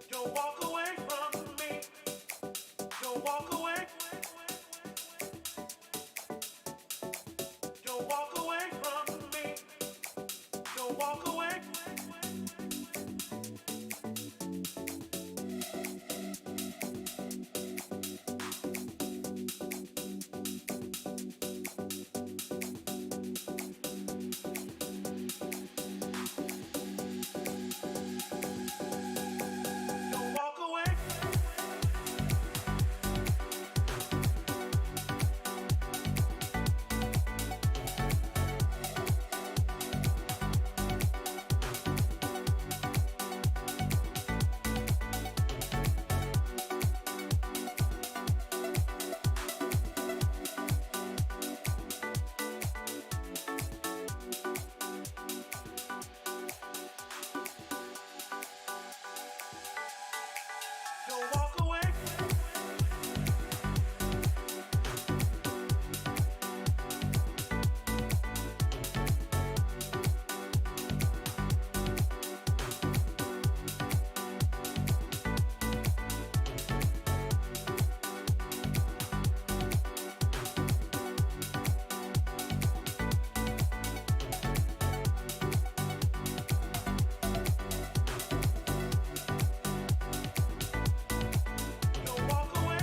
Don't walk away from me. Don't walk away. Don't walk away from me. Don't walk away. Don't walk away. Don't walk away. Don't walk away.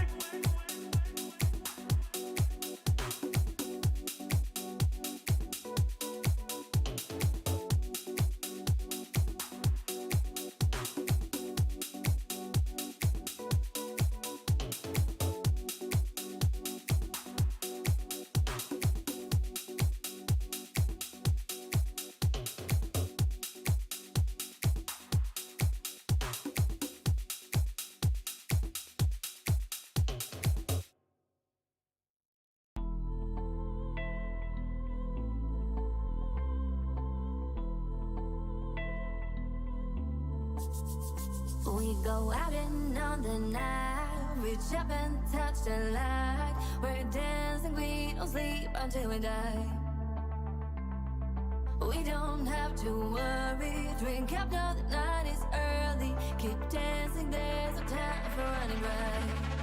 We go out and on the night, reach up and touch the light. We're dancing, we don't sleep until we die. We don't have to worry, drink up now the night is early. Keep dancing, there's no time for running right.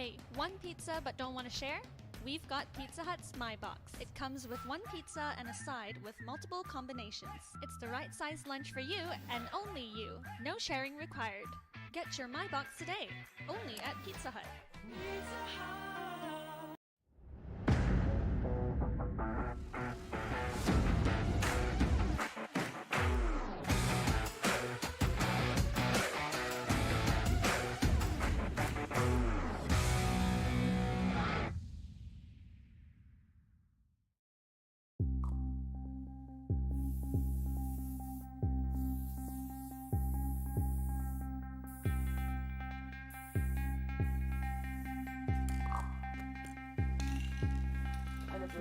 Hey, one pizza but don't want to share? We've got Pizza Hut's My Box. It comes with one pizza and a side with multiple combinations. It's the right size lunch for you and only you. No sharing required. Get your My Box today, only at Pizza Hut.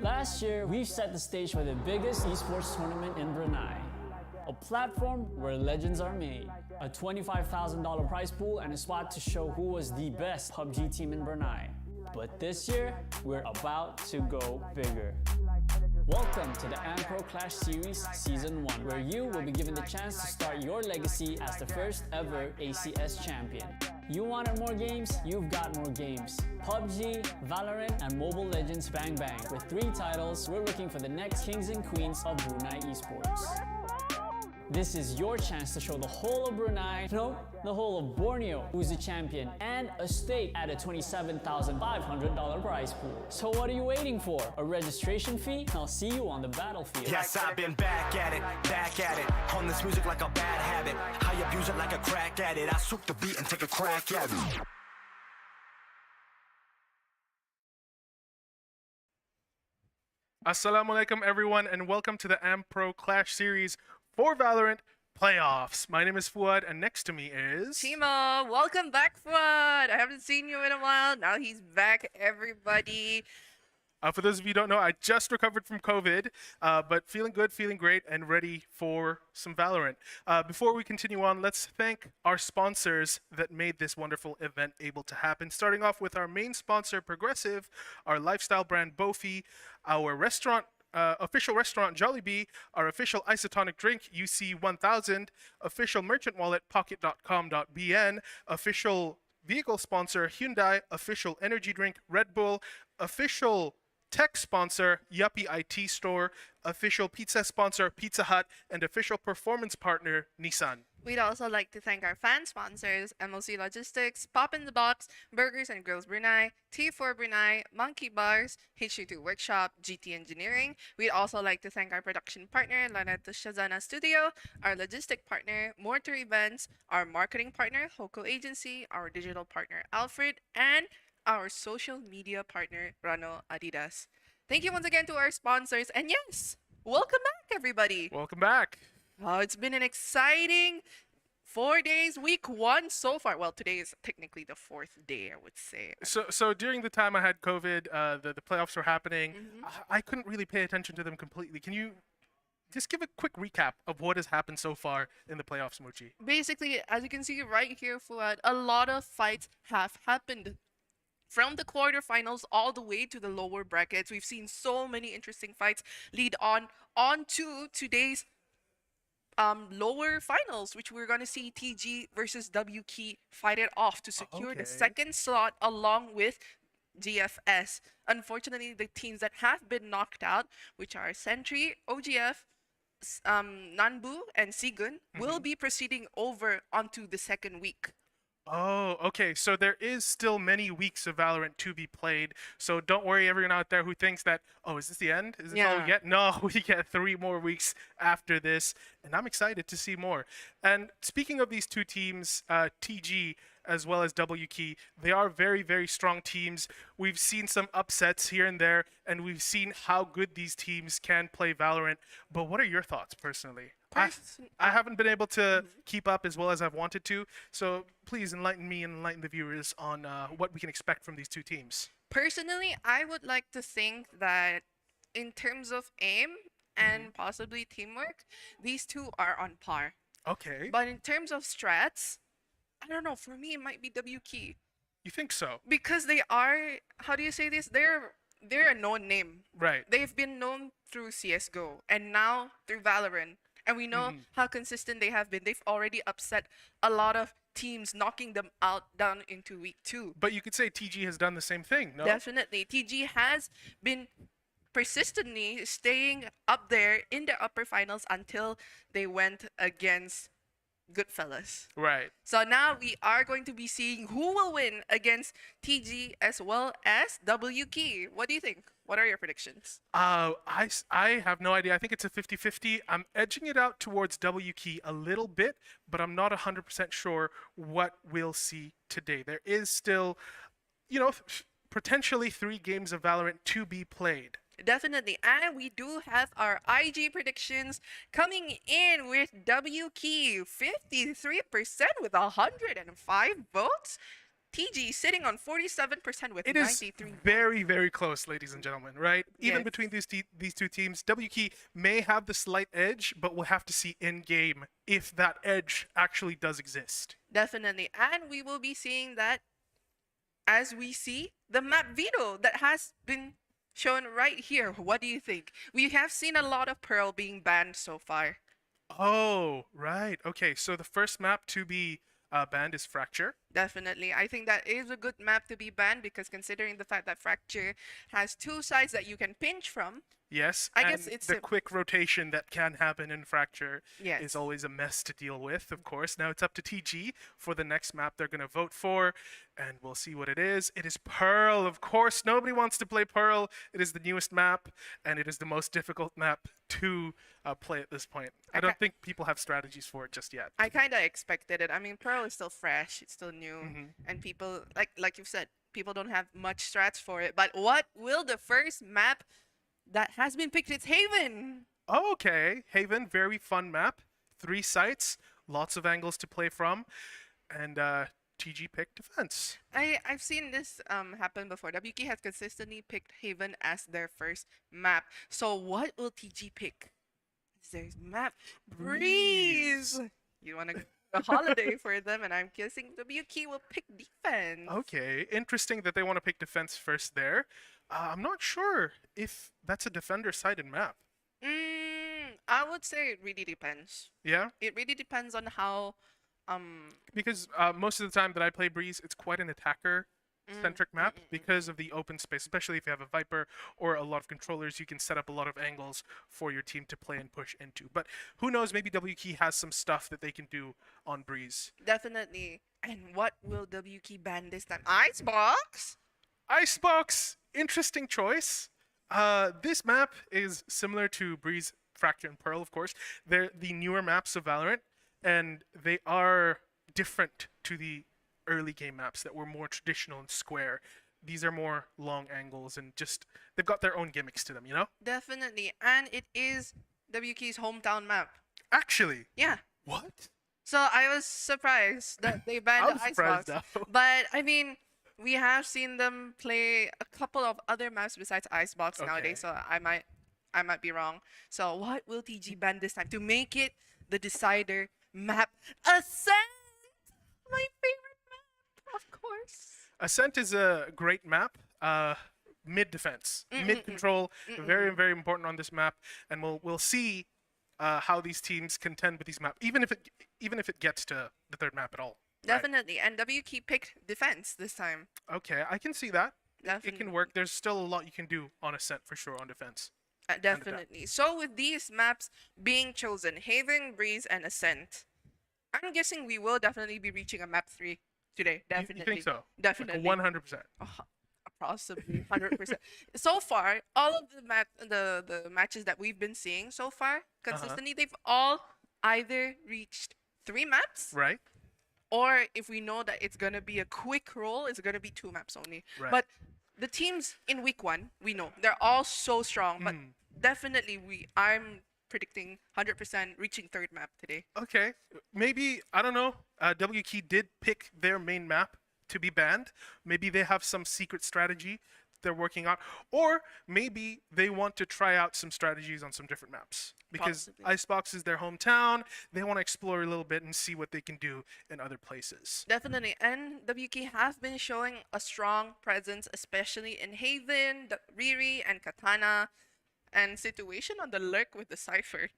Last year, we set the stage for the biggest esports tournament in Brunei. A platform where legends are made. A $25,000 prize pool and a spot to show who was the best PUBG team in Brunei. But this year, we're about to go bigger. Welcome to the AMPRO Clash Series Season 1, where you will be given the chance to start your legacy as the first ever ACS champion. You wanted more games? You've got more games. PUBG, VALORANT, and Mobile Legends Bang Bang. With 3 titles, we're looking for the next kings and queens of Brunei Esports. This is your chance to show the whole of Brunei, no, the whole of Borneo, who's the champion, and a stake at a $27,500 prize pool. So what are you waiting for? A registration fee? I'll see you on the battlefield. Yes, I've been back at it. On this music like a bad habit. I abuse it like a crack at it. I swoop the beat and take a crack at it. Assalamualaikum everyone, and welcome to the AMPRO Clash Series for Valorant Playoffs. My name is Fuad, and next to me is... Timo, welcome back, Fuad. I haven't seen you in a while. Now he's back, everybody. For those of you who don't know, I just recovered from COVID, but feeling good, feeling great, and ready for some Valorant. Before we continue on, let's thank our sponsors that made this wonderful event able to happen. Starting off with our main sponsor, Progresif, our lifestyle brand, Boeffi, our restaurant, official restaurant, Jollibee, our official isotonic drink, UC1000, official merchant wallet, pocket.com.bn, official vehicle sponsor, Hyundai, official energy drink, Red Bull, official tech sponsor, Yappe IT Store, official pizza sponsor, Pizza Hut, and official performance partner, Nissan. We'd also like to thank our fan sponsors, MLC Logistics, Pop in the Box, Burgers and Grills Brunei, T4 Brunei, Monkey Bars, H22 Workshop, GT Engineering. We'd also like to thank our production partner, Laneto Shazana Studio, our logistic partner, Mortar Events, our marketing partner, Hoko Agency, our digital partner, Alfred, and our social media partner, Rano Adidas. Thank you once again to our sponsors, and yes, welcome back, everybody. Welcome back. It's been an exciting 4 days, week 1 so far. Well, today is technically the 4th day, I would say. So during the time I had COVID, the playoffs were happening. I couldn't really pay attention to them completely. Can you just give a quick recap of what has happened so far in the playoffs, Mochi? Basically, as you can see right here, Fuad, a lot of fights have happened. From the quarterfinals all the way to the lower brackets, we've seen so many interesting fights lead on to today's lower finals, which we're going to see TG versus WK fight it off to secure the second slot along with GFS. Unfortunately, the teams that have been knocked out, which are Sentry, OGF, Nanbu, and Sigun, will be proceeding over onto the second week. Oh, okay. So there is still many weeks of Valorant to be played. So don't worry, everyone out there who thinks that, oh, is this the end? Is this all we get? No, we get 3 more weeks after this, and I'm excited to see more. And speaking of these 2 teams, TG as well as WK, they are very, very strong teams. We've seen some upsets here and there, and we've seen how good these teams can play Valorant. But what are your thoughts personally? I haven't been able to keep up as well as I've wanted to, so please enlighten me and enlighten the viewers on what we can expect from these 2 teams. Personally, I would like to think that in terms of aim and possibly teamwork, these 2 are on par. Okay. But in terms of strats, I don't know, for me it might be WK. You think so? Because they are, how do you say this? They're a known name. Right. They've been known through CSGO and now through Valorant. And we know how consistent they have been. They've already upset a lot of teams, knocking them out down into week 2. But you could say TG has done the same thing, no? Definitely. TG has been persistently staying up there in the upper finals until they went against Goodfellas. Right. So now we are going to be seeing who will win against TG as well as WK. What do you think? What are your predictions? I have no idea. I think it's a 50-50. I'm edging it out towards W Key a little bit, but I'm not 100% sure what we'll see today. There is still, potentially 3 games of Valorant to be played. Definitely. And we do have our IG predictions coming in with WK 53% with 105 votes. TG sitting on 47% with It is 93. very, very close, ladies and gentlemen, right? Even Yes. between these two teams, WK may have the slight edge, but we'll have to see in-game if that edge actually does exist. Definitely. And we will be seeing that as we see the map veto that has been shown right here. What do you think? We have seen a lot of Pearl being banned so far. Oh, right. Okay, so the first map to be banned is Fracture. Definitely. I think that is a good map to be banned because considering the fact that Fracture has 2 sides that you can pinch from. Yes, I and guess it's the a- quick rotation that can happen in Fracture Yes. is always a mess to deal with, of course. Now it's up to TG for the next map they're going to vote for, and we'll see what it is. It is Pearl, of course. Nobody wants to play Pearl. It is the newest map, and it is the most difficult map to play at this point. I don't think people have strategies for it just yet. I kind of expected it. I mean, Pearl is still fresh, it's still new, and people, like you've said, people don't have much strats for it. But what will the first map that has been picked? It's Haven. Oh, okay, Haven, very fun map. 3 sites, lots of angles to play from, and TG picked defense. I've seen this happen before. WK has consistently picked Haven as their first map. So what will TG pick? Is their map Breeze? You want to go a holiday for them, and I'm guessing WK will pick defense. Okay, interesting that they want to pick defense first there. I'm not sure if that's a defender-sided map. I would say it really depends. Yeah? It really depends on how Because most of the time that I play Breeze, it's quite an attacker-centric map because of the open space, especially if you have a Viper or a lot of controllers, you can set up a lot of angles for your team to play and push into. But who knows, maybe WK has some stuff that they can do on Breeze. definitely. And what will WK ban this time? Icebox? Icebox, interesting choice. This map is similar to Breeze, Fracture, and Pearl, of course. They're the newer maps of Valorant, and they are different to the early game maps that were more traditional and square. These are more long angles and just, they've got their own gimmicks to them, you know? Definitely. And it is WK's hometown map. Actually, Yeah. what? So I was surprised that they banned I'm the surprised Icebox. now. But I mean, we have seen them play a couple of other maps besides Icebox nowadays, so I might be wrong. So what will TG ban this time to make it the decider map? Ascent! My favorite map, of course. Ascent is a great map. Mid defense, mid control, very very important on this map, and we'll see how these teams contend with these maps, even if it gets to the third map at all. Right? Definitely. And WK picked defense this time. Okay, I can see that. It Definitely. can work. There's still a lot you can do on Ascent for sure on defense. Definitely. So with these maps being chosen, Haven, Breeze, and Ascent, I'm guessing we will definitely be reaching a map 3 today. Definitely. You think so? Definitely. 100%. Possibly 100%. So far, all of the matches that we've been seeing so far, consistently, they've all either reached 3 maps, Right? or if we know that it's gonna be a quick roll, it's gonna be 2 maps only. Right. But the teams in week 1, we know they're all so strong. But definitely, I'm predicting 100% reaching 3rd map today. Okay. Maybe, I don't know. WK did pick their main map to be banned. Maybe they have some secret strategy they're working on. Or maybe they want to try out some strategies on some different maps. Because Possibly. Icebox is their hometown. They want to explore a little bit and see what they can do in other places. Definitely, and WK have been showing a strong presence, especially in Haven, Riri, and Katana, and situation on the lurk with the Cypher.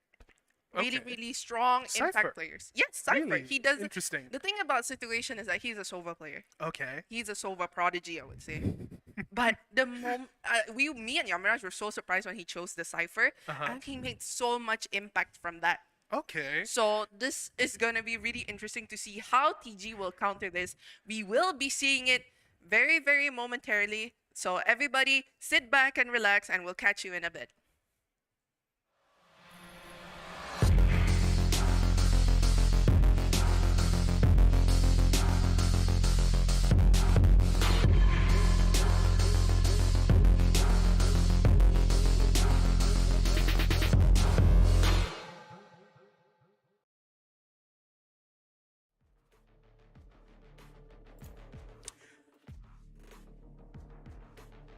Really, Okay. really strong Cypher. impact players. Yes, Cypher. Really? He does. Interesting. The thing about Situation is that he's a Sova player. Okay. He's a Sova prodigy, I would say. But the moment me and Yamaraj were so surprised when he chose the Cypher, and he made so much impact from that. Okay. So this is gonna be really interesting to see how TG will counter this. We will be seeing it very, very momentarily. So everybody, sit back and relax, and we'll catch you in a bit.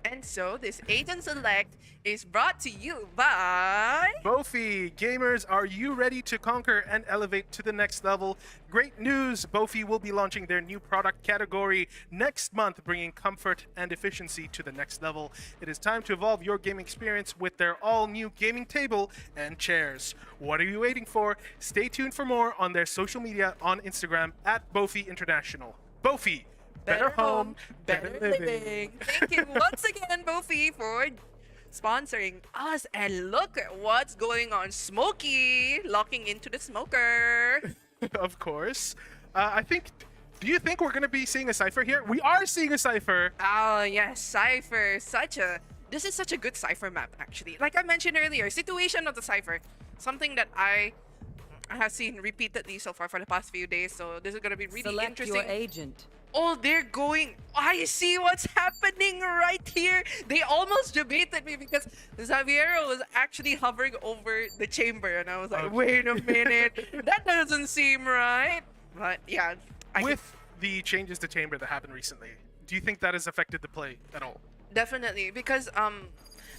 And so this Agent Select is brought to you by... Boeffi, gamers, are you ready to conquer and elevate to the next level? Great news! Boeffi will be launching their new product category next month, bringing comfort and efficiency to the next level. It is time to evolve your gaming experience with their all-new gaming table and chairs. What are you waiting for? Stay tuned for more on their social media on Instagram at Boeffi International. Boeffi, better home, better living. Thank you once again, Boeffi, for sponsoring us. And look at what's going on. Smokey locking into the smoker. Of course. Do you think we're going to be seeing a Cypher here? We are seeing a Cypher. Oh, yes, Cypher. This is such a good Cypher map, actually. Like I mentioned earlier, Situation of the Cypher. Something that I have seen repeatedly so far for the past few days. So this is going to be really Select interesting. your agent. Oh, they're going. I see what's happening right here. They almost debated me because Xaviero was actually hovering over the chamber. And I was like, wait a minute. That doesn't seem right. But yeah. With the changes to chamber that happened recently, do you think that has affected the play at all? Definitely. Because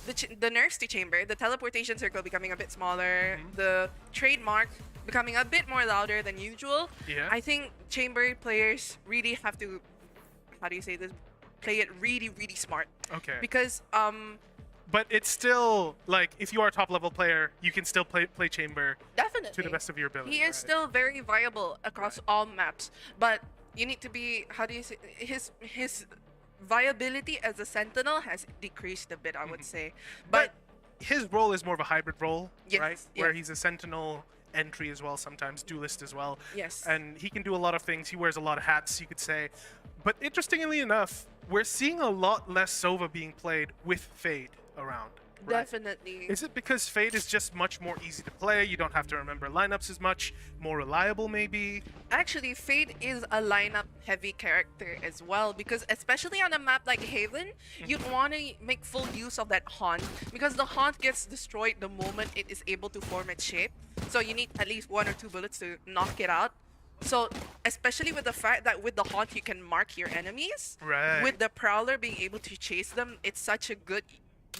the nerfs to chamber, the teleportation circle becoming a bit smaller, the trademark becoming a bit more louder than usual. Yeah. I think chamber players really have to, how do you say this, play it really, really smart. Okay. Because but it's still like if you are a top level player, you can still play chamber definitely to the best of your ability. he is right? still very viable across all maps, but you need to be, how do you say, his viability as a sentinel has decreased a bit, I would say. But his role is more of a hybrid role, Yes, right? Where yes. he's a sentinel entry as well, sometimes duelist as well. Yes. And he can do a lot of things. He wears a lot of hats, you could say. But interestingly enough, we're seeing a lot less Sova being played with Fade around. Right? definitely. Is it because Fade is just much more easy to play? You don't have to remember lineups as much, more reliable maybe? Actually, Fade is a lineup heavy character as well, because especially on a map like Haven, you'd want to make full use of that haunt, because the haunt gets destroyed the moment it is able to form its shape. So you need at least 1 or 2 bullets to knock it out. So especially with the fact that with the haunt you can mark your enemies, Right. with the Prowler being able to chase them, it's such a good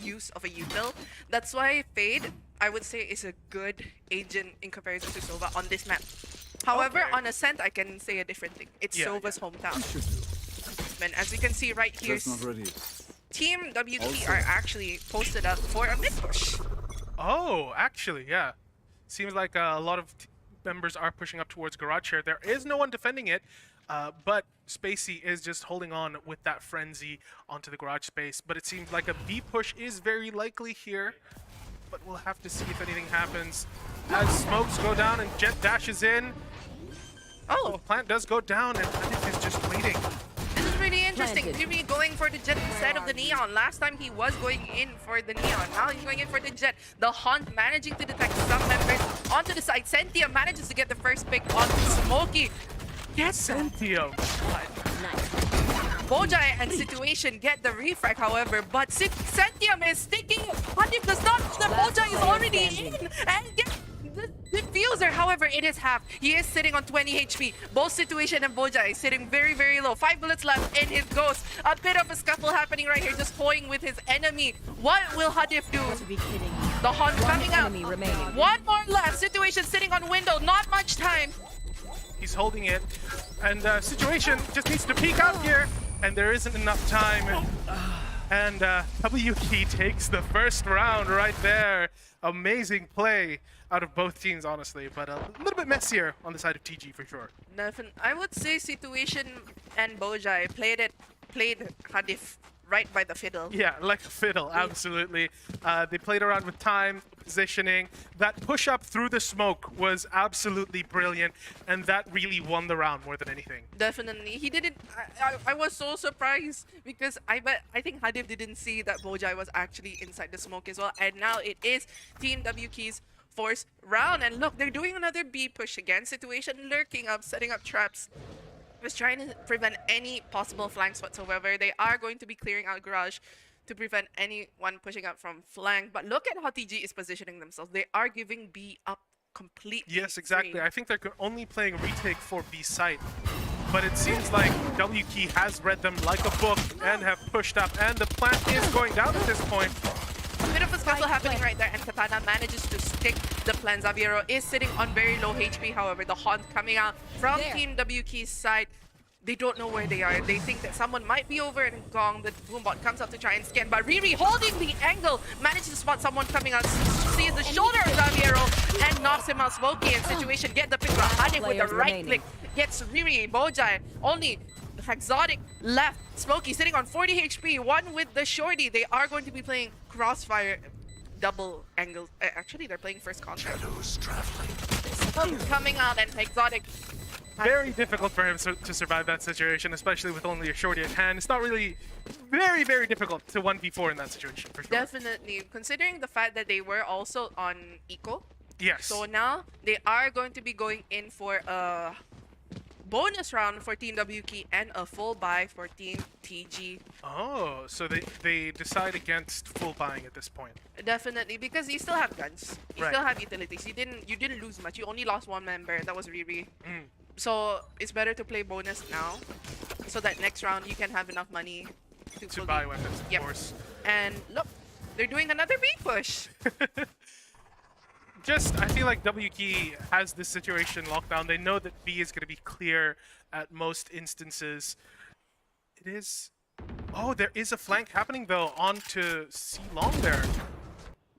use of a util. That's why Fade, I would say, is a good agent in comparison to Sova on this map. However, Okay. on Ascent, I can say a different thing. It's Yeah, Sova's hometown. And as you can see right here, That's not ready. Team WT Also- are actually posted up for a mid push. Oh, actually, yeah. Seems like a lot of members are pushing up towards Garage Share. There is no one defending it, but Spacey is just holding on with that frenzy onto the garage space. But it seems like a B push is very likely here, but we'll have to see if anything happens. As smokes go down and Jet dashes in, Oh, plant does go down and Hadith is just waiting. this is really interesting. Planted. Maybe going for the Jet instead of the Neon. Last time he was going in for the Neon. Now he's going in for the Jet. The Hunt managing to detect some members onto the side. Setia manages to get the first pick on Smokey. Yes, Setia. Bojai and Situation get the refrag, however, but Sentium is sticking. Hadith does not. The Bojai is already in and gets the diffuser. However, it is half. He is sitting on 20 HP. Both Situation and Bojai is sitting very, very low. 5 bullets left in his ghost. A bit of a scuffle happening right here, just toying with his enemy. What will Hadith do? To be kidding. The Hunt coming out. Enemy remaining. One more left. Situation sitting on window. Not much time. He's holding it, and Situation just needs to peek out here, and there isn't enough time. And WT takes the first round right there. Amazing play. out of both teams, honestly, but a little bit messier on the side of TG for sure. I would say Situation and Bojai played Hadif right by the fiddle. Yeah, like a fiddle, absolutely. They played around with time, positioning. That push up through the smoke was absolutely brilliant, and that really won the round more than anything. Definitely. He didn't. I was so surprised because I think Hadif didn't see that Bojai was actually inside the smoke as well. And now it is Team WK's fourth round. And look, they're doing another B push again. Situation lurking up, setting up traps. Just trying to prevent any possible flanks whatsoever. They are going to be clearing out garage to prevent anyone pushing up from flank. But look at how TG is positioning themselves. They are giving B up completely. Yes, exactly. free. I think they're only playing retake for B site. But it seems like WK has read them like a book and have pushed up. And the plant is going down at this point. A bit of a scuffle happening right there, and Katana manages to stick the plan. Xaviero is sitting on very low HP, however. The haunt coming out from Team WK's side. They don't know where they are. They think that someone might be over, and Gong, the Boombot, comes up to try and scan. But Riri, holding the angle, manages to spot someone coming out, sees the shoulder of Xaviero, and knocks him out. Smokey in Situation, get the picture. Hadif with the right click, gets Riri, Bojai, only Exotic left. Smokey sitting on 40 HP, one with the shorty. They are going to be playing Crossfire double angles. Actually, they're playing first contact. Coming out, and Exotic. Very difficult for him to survive that situation, especially with only a shorty at hand. It's not really very, very difficult to 1v4 in that situation, for sure. Definitely, considering the fact that they were also on Eco. Yes. So now they are going to be going in for a bonus round for Team WK and a full buy for Team TG. Oh, so they decide against full buying at this point. Definitely, because you still have guns. You Right. still have utilities. You didn't lose much. You only lost one member. That was Riri. Mm. So it's better to play bonus now, so that next round you can have enough money To fully- buy weapons, of Yep. course. And look, they're doing another B push. I feel like WK has this situation locked down. They know that B is going to be clear at most instances. It is... Oh, there is a flank happening, though, onto C long there.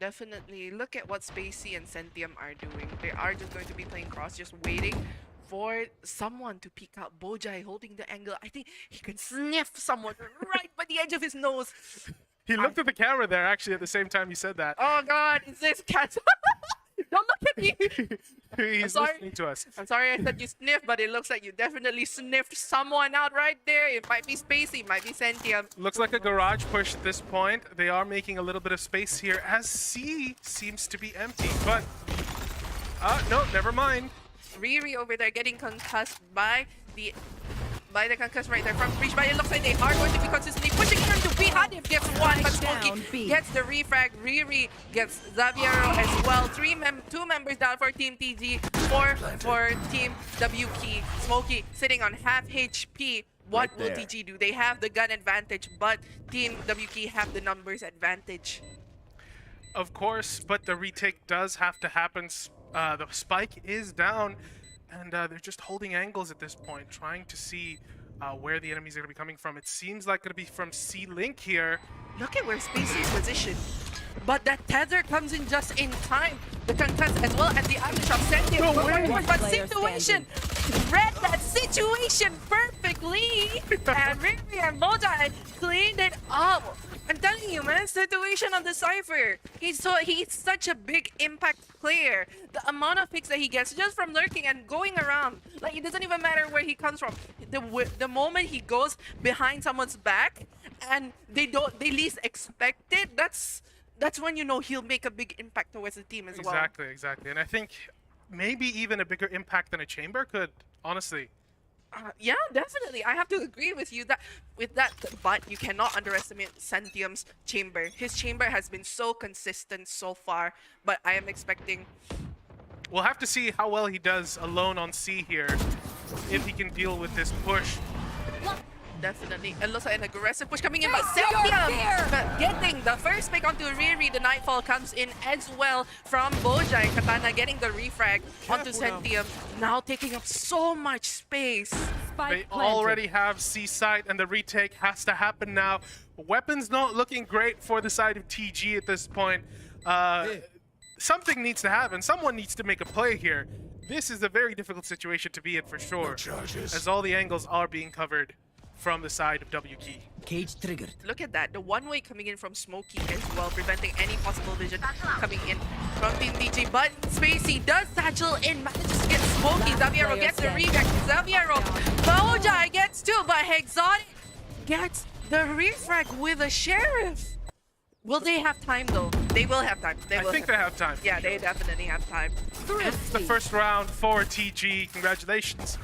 Definitely. Look at what Spacey and Sentium are doing. They are just going to be playing cross, just waiting for someone to peek out. Bojai holding the angle. I think he can sniff someone right by the edge of his nose. He looked at the camera there, actually, at the same time you said that. Oh god, is this cat? Don't look at me! He's sorry. listening to us. I'm sorry I said you sniffed, but it looks like you definitely sniffed someone out right there. It might be Spacey, it might be Sentium. Looks like a garage push at this point. They are making a little bit of space here as C seems to be empty, but... no, never mind. Riri over there getting concussed by the concuss right there from Breach, but it looks like they are going to be consistently pushing him to B. Hadif gets one, but Smokey gets the refrag. Riri gets Xaviero as well. Two members down for Team TG, 4 for Team WK. Smokey sitting on half HP. What will TG do? They have the gun advantage, but Team WK have the numbers advantage. Of course, but the retake does have to happen. The spike is down, and they're just holding angles at this point, trying to see where the enemies are going to be coming from. It seems like going to be from C-Link here. Look at where Spacey is positioned. But that tether comes in just in time. The concuss as well as the ambush of Setia. But Situation read that situation perfectly. And Riri and Bojai cleaned it up. I'm telling you, man, Situation on the Cypher. He's such a big impact player. The amount of picks that he gets just from lurking and going around, like it doesn't even matter where he comes from. The moment he goes behind someone's back and they least expect it, that's when you know he'll make a big impact towards the team as well. Exactly. And I think maybe even a bigger impact than a chamber could, honestly. Yeah, definitely. I have to agree with you with that, but you cannot underestimate Sentium's chamber. His chamber has been so consistent so far, but I am expecting... We'll have to see how well he does alone on C here, if he can deal with this push. Definitely. It looks like an aggressive push coming in, but Sentium getting the first pick onto Riri. The Nightfall comes in as well from Bojai. Katana getting the refrag onto Sentium. Now taking up so much space. They already have C site, and the retake has to happen now. Weapons not looking great for the side of TG at this point. something needs to happen. Someone needs to make a play here. This is a very difficult situation to be in for sure, as all the angles are being covered from the side of W Key. Cage triggered. Look at that. The one-way coming in from Smokey as well, preventing any possible vision coming in from Team DG. But Spacey does satchel in, manages to get Smokey. Xaviero gets the reback. Xaviero, Bojai gets two, but Hexotic gets the refrag with a Sheriff. Will they have time though? They will have time. I think they have time. Yeah, they definitely have time. It's the first round for TG. Congratulations.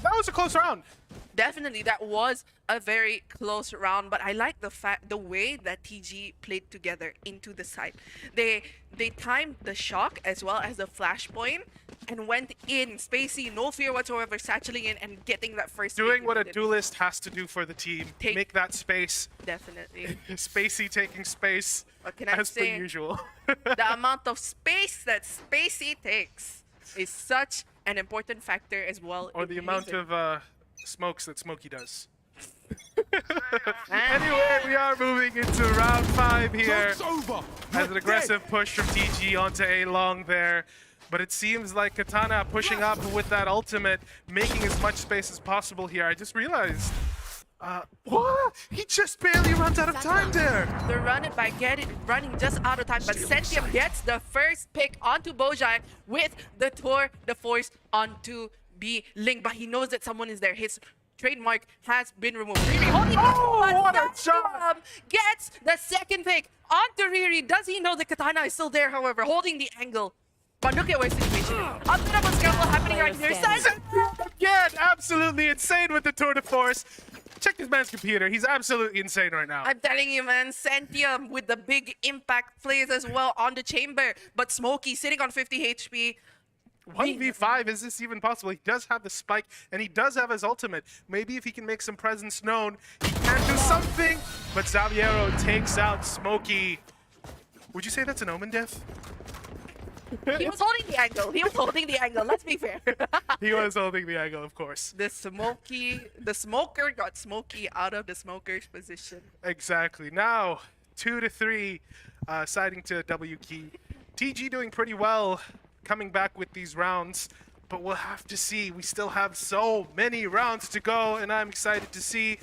That was a close round. Definitely, that was a very close round, but I like the way that TG played together into the side. They timed the shock as well as the flashpoint and went in. Spacey, no fear whatsoever, satcheling in and getting that first. Doing what a duelist has to do for the team. Make that space. Definitely. Spacey taking space What can I as per say? usual. The amount of space that Spacey takes is such an important factor as well. Or in the amount using- of smokes that Smokey does. Anyway, we are moving into round 5 here. As an aggressive push from TG onto A long there. But it seems like Katana pushing up with that ultimate, making as much space as possible here. I just realized. What? He just barely runs out of time there. They run it by running just out of time, but Sentium gets the first pick onto Bojai with the tour de force onto B Link, but he knows that someone is there. His trademark has been removed. Riri holding what a shot! Gets the second pick onto Riri. Does he know the Katana is still there, however, holding the angle? But look at where situation is. A bit of a scramble happening right here. Again, absolutely insane with the tour de force. Check this man's computer. He's absolutely insane right now. I'm telling you, man, Sentium with the big impact plays as well on the chamber. But Smokey sitting on 50 HP. 1v5, is this even possible? He does have the spike, and he does have his ultimate. Maybe if he can make some presence known, he can do something. But Xaviero takes out Smokey. Would you say that's an omen, Death? He was holding the angle. He was holding the angle. Let's be fair. He was holding the angle, of course. The smoker got Smokey out of the smoker's position. Exactly. Now, 2-3, siding to W Key. TG doing pretty well, coming back with these rounds, but we'll have to see. We still have so many rounds to go, and I'm excited to see.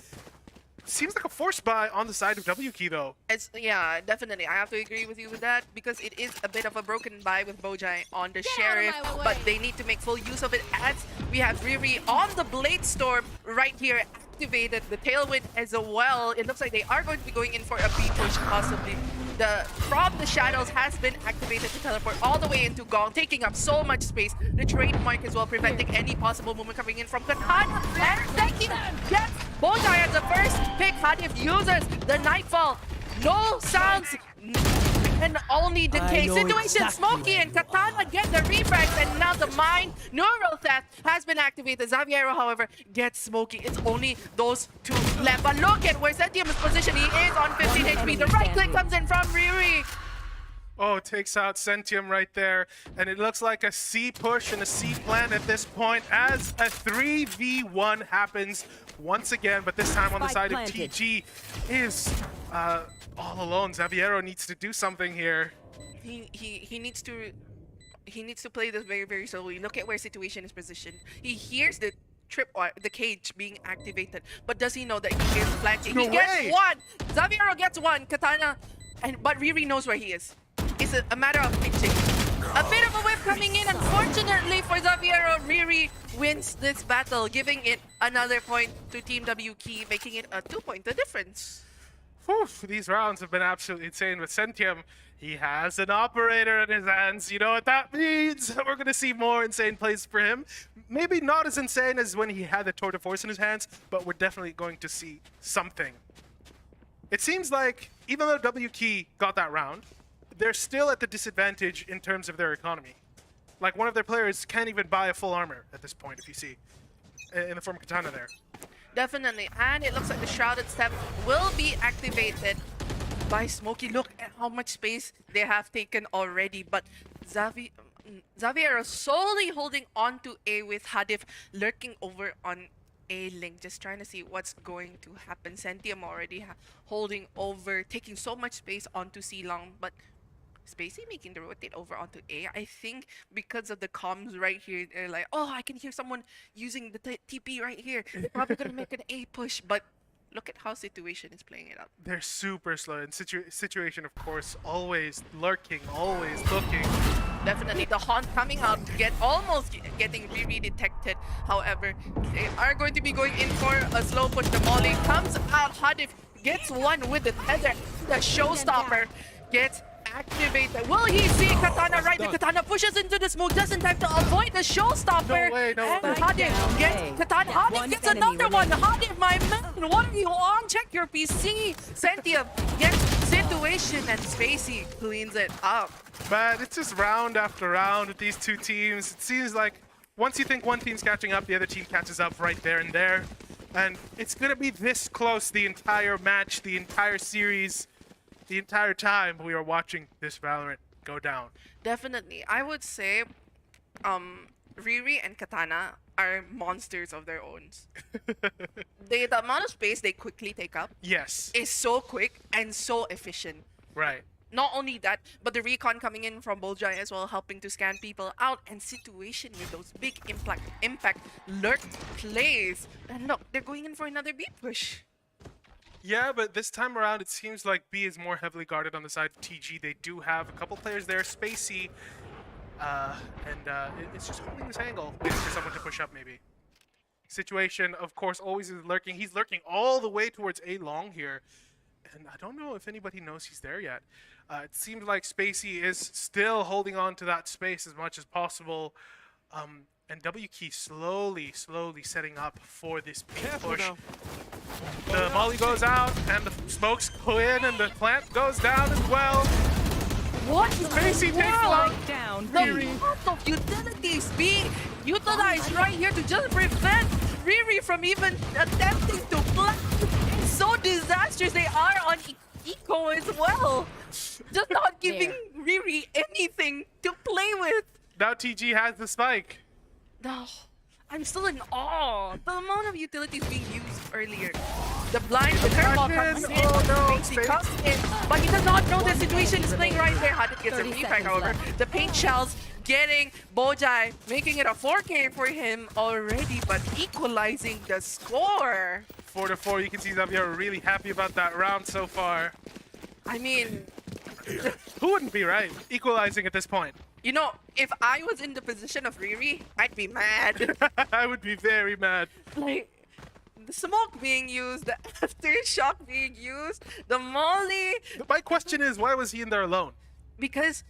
Seems like a force buy on the side of W Key, though. Yeah, definitely. I have to agree with you with that because it is a bit of a broken buy with Bojai on the Sheriff, but they need to make full use of it as we have Riri on the Blade Storm right here, activated the Tailwind as well. It looks like they are going to be going in for a B push possibly. From the shadows has been activated to teleport all the way into Gong, taking up so much space. The trademark as well, preventing any possible movement coming in from Katana. And Setia gets Bojai as the first pick. Hadif uses the Nightfall. No sounds and only decay situation. Exactly. Smokey and Katana get the refrags, and now the Mind Neural Theft has been activated. Xaviero, however, gets Smokey. It's only those two left. But look at where Sentium is positioned. He is on 15 HP. The right click comes in from Riri. Oh, takes out Sentium right there. And it looks like a C push and a C plan at this point as a 3v1 happens once again, but this time on the side of TG is all alone. Xaviero needs to do something here. He needs to play this very, very slowly. Look at where situation is positioned. He hears the the cage being activated, but does he know that he is flanking? No He way. gets one. Xaviero gets one. Katana, but Riri knows where he is. It's a matter of pitching. A bit of a whip coming in. Unfortunately for Xaviero, Riri wins this battle, giving it another point to Team W Key, making it a 2-point difference. Whew, these rounds have been absolutely insane with Sentium. He has an operator in his hands. You know what that means? We're going to see more insane plays for him. Maybe not as insane as when he had the Tour de Force in his hands, but we're definitely going to see something. It seems like, even though W Key got that round, they're still at the disadvantage in terms of their economy. Like, one of their players can't even buy a full armor at this point, if you see, in the form of Katana there. Definitely, and it looks like the Shrouded Step will be activated by Smokey. Look at how much space they have taken already, but Xavier solely holding on to A with Hadif lurking over on A link, just trying to see what's going to happen. Sentium already holding over, taking so much space onto C long, but Spacey making the rotate over onto A. I think because of the comms right here, they're like, oh, I can hear someone using the TP right here. They're probably gonna make an A push, but look at how Situation is playing it out. They're super slow, and Situation, of course, always lurking, always looking. Definitely the haunt coming out, almost getting detected. However, they are going to be going in for a slow push. The Molly comes out. Hadif gets one with the tether. The showstopper gets activated. Will he see Katana right? The Katana pushes into the smoke just in time to avoid the showstopper. No way, no and way. Hadif gets Katana. Hadif gets another one. Hadif, my man, what are you on? Check your PC. Setia gets Situation and Spacey cleans it up. But it's just round after round with these two teams. It seems like once you think one team's catching up, the other team catches up right there and there. And it's going to be this close the entire match, the entire series, the entire time we are watching this Valorant go down. Definitely. I would say Riri and Katana are monsters of their own. The amount of space they quickly take up Yes, is so quick and so efficient. right. Not only that, but the recon coming in from Boljai as well, helping to scan people out, and Situation with those big impact lurk plays. And look, they're going in for another B push. Yeah, but this time around, it seems like B is more heavily guarded on the side of TG. They do have a couple players there, Spacey, and it's just holding this angle, waiting for someone to push up maybe. Situation, of course, always is lurking. He's lurking all the way towards A long here. And I don't know if anybody knows he's there yet. It seems like Spacey is still holding on to that space as much as possible. And W Key slowly setting up for this big push. The molly goes out, and the smokes go in, and the plant goes down as well. What? Spacey takes one. The amount of utilities being utilized right here to just prevent Riri from even attempting to plant. It's so disastrous. They are on eco as well. Just not giving Riri anything to play with. Now TG has the spike. No, I'm still in awe. The amount of utilities being used earlier. The blind, the curveball comes in. Oh no, Spacey comes in, but he does not know the situation is playing right there. Hadith gets a repack, however. The paint shells getting Bojai, making it a 4K for him already, but equalizing the score. 4-4, you can see Xavier really happy about that round so far. I mean, Who wouldn't be, right? Equalizing at this point. you know, if I was in the position of Riri, I'd be mad. I would be very mad. Like, the smoke being used, the aftershock being used, the molly, My question is, why was he in there alone? because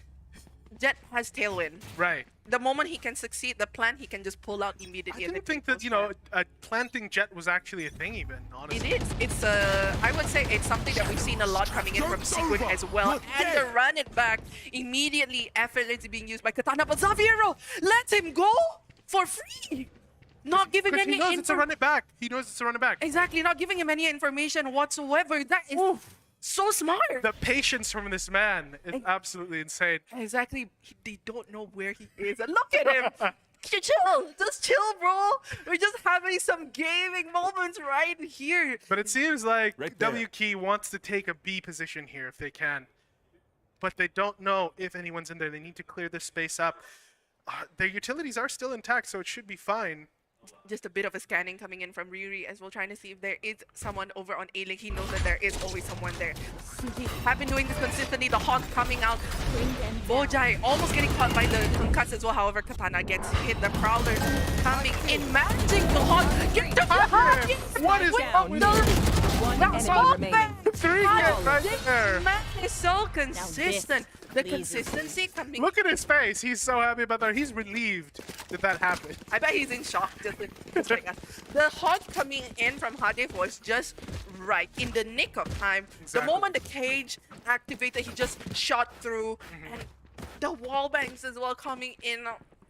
Jet has tailwind. Right. The moment he can succeed the plan, he can just pull out I immediately. and didn't the think kill that, you goes know, a planting jet was actually a thing even, there. honestly. It is. It's I would say it's something that we've seen a lot coming in from Sigrid as well. And to run it back immediately, effortlessly being used by Katana. But Xaviero lets him go for free. Not giving Because he any knows it's a run it back. He knows it's a run it back. Exactly, not giving him any information whatsoever. That is so smart. The patience from this man is absolutely insane. Exactly. They don't know where he is. And look at him. Chill. Just chill, bro. We're just having some gaming moments right here. But it seems like Right there. W Key wants to take a B position here if they can. But they don't know if anyone's in there. They need to clear this space up. Their utilities are still intact, so it should be fine. Just a bit of a scanning coming in from Riri as well, trying to see if there is someone over on A-Link. He knows that there is always someone there. Have been doing this consistently. The haunt coming out. Bojai almost getting caught by the concuss as well. However, Katana gets hit. The Prowler coming in, managing the haunt. Get to the haunt! What is wrong with That's all bad. 3 hits right This there. man is so consistent. The consistency coming. Look at his face. He's so happy about that. He's relieved that happened. I bet he's in shock just like us. The haunt coming in from Hadif was just right in the nick of time. Exactly. The moment the cage activated, he just shot through, and the wall bangs as well coming in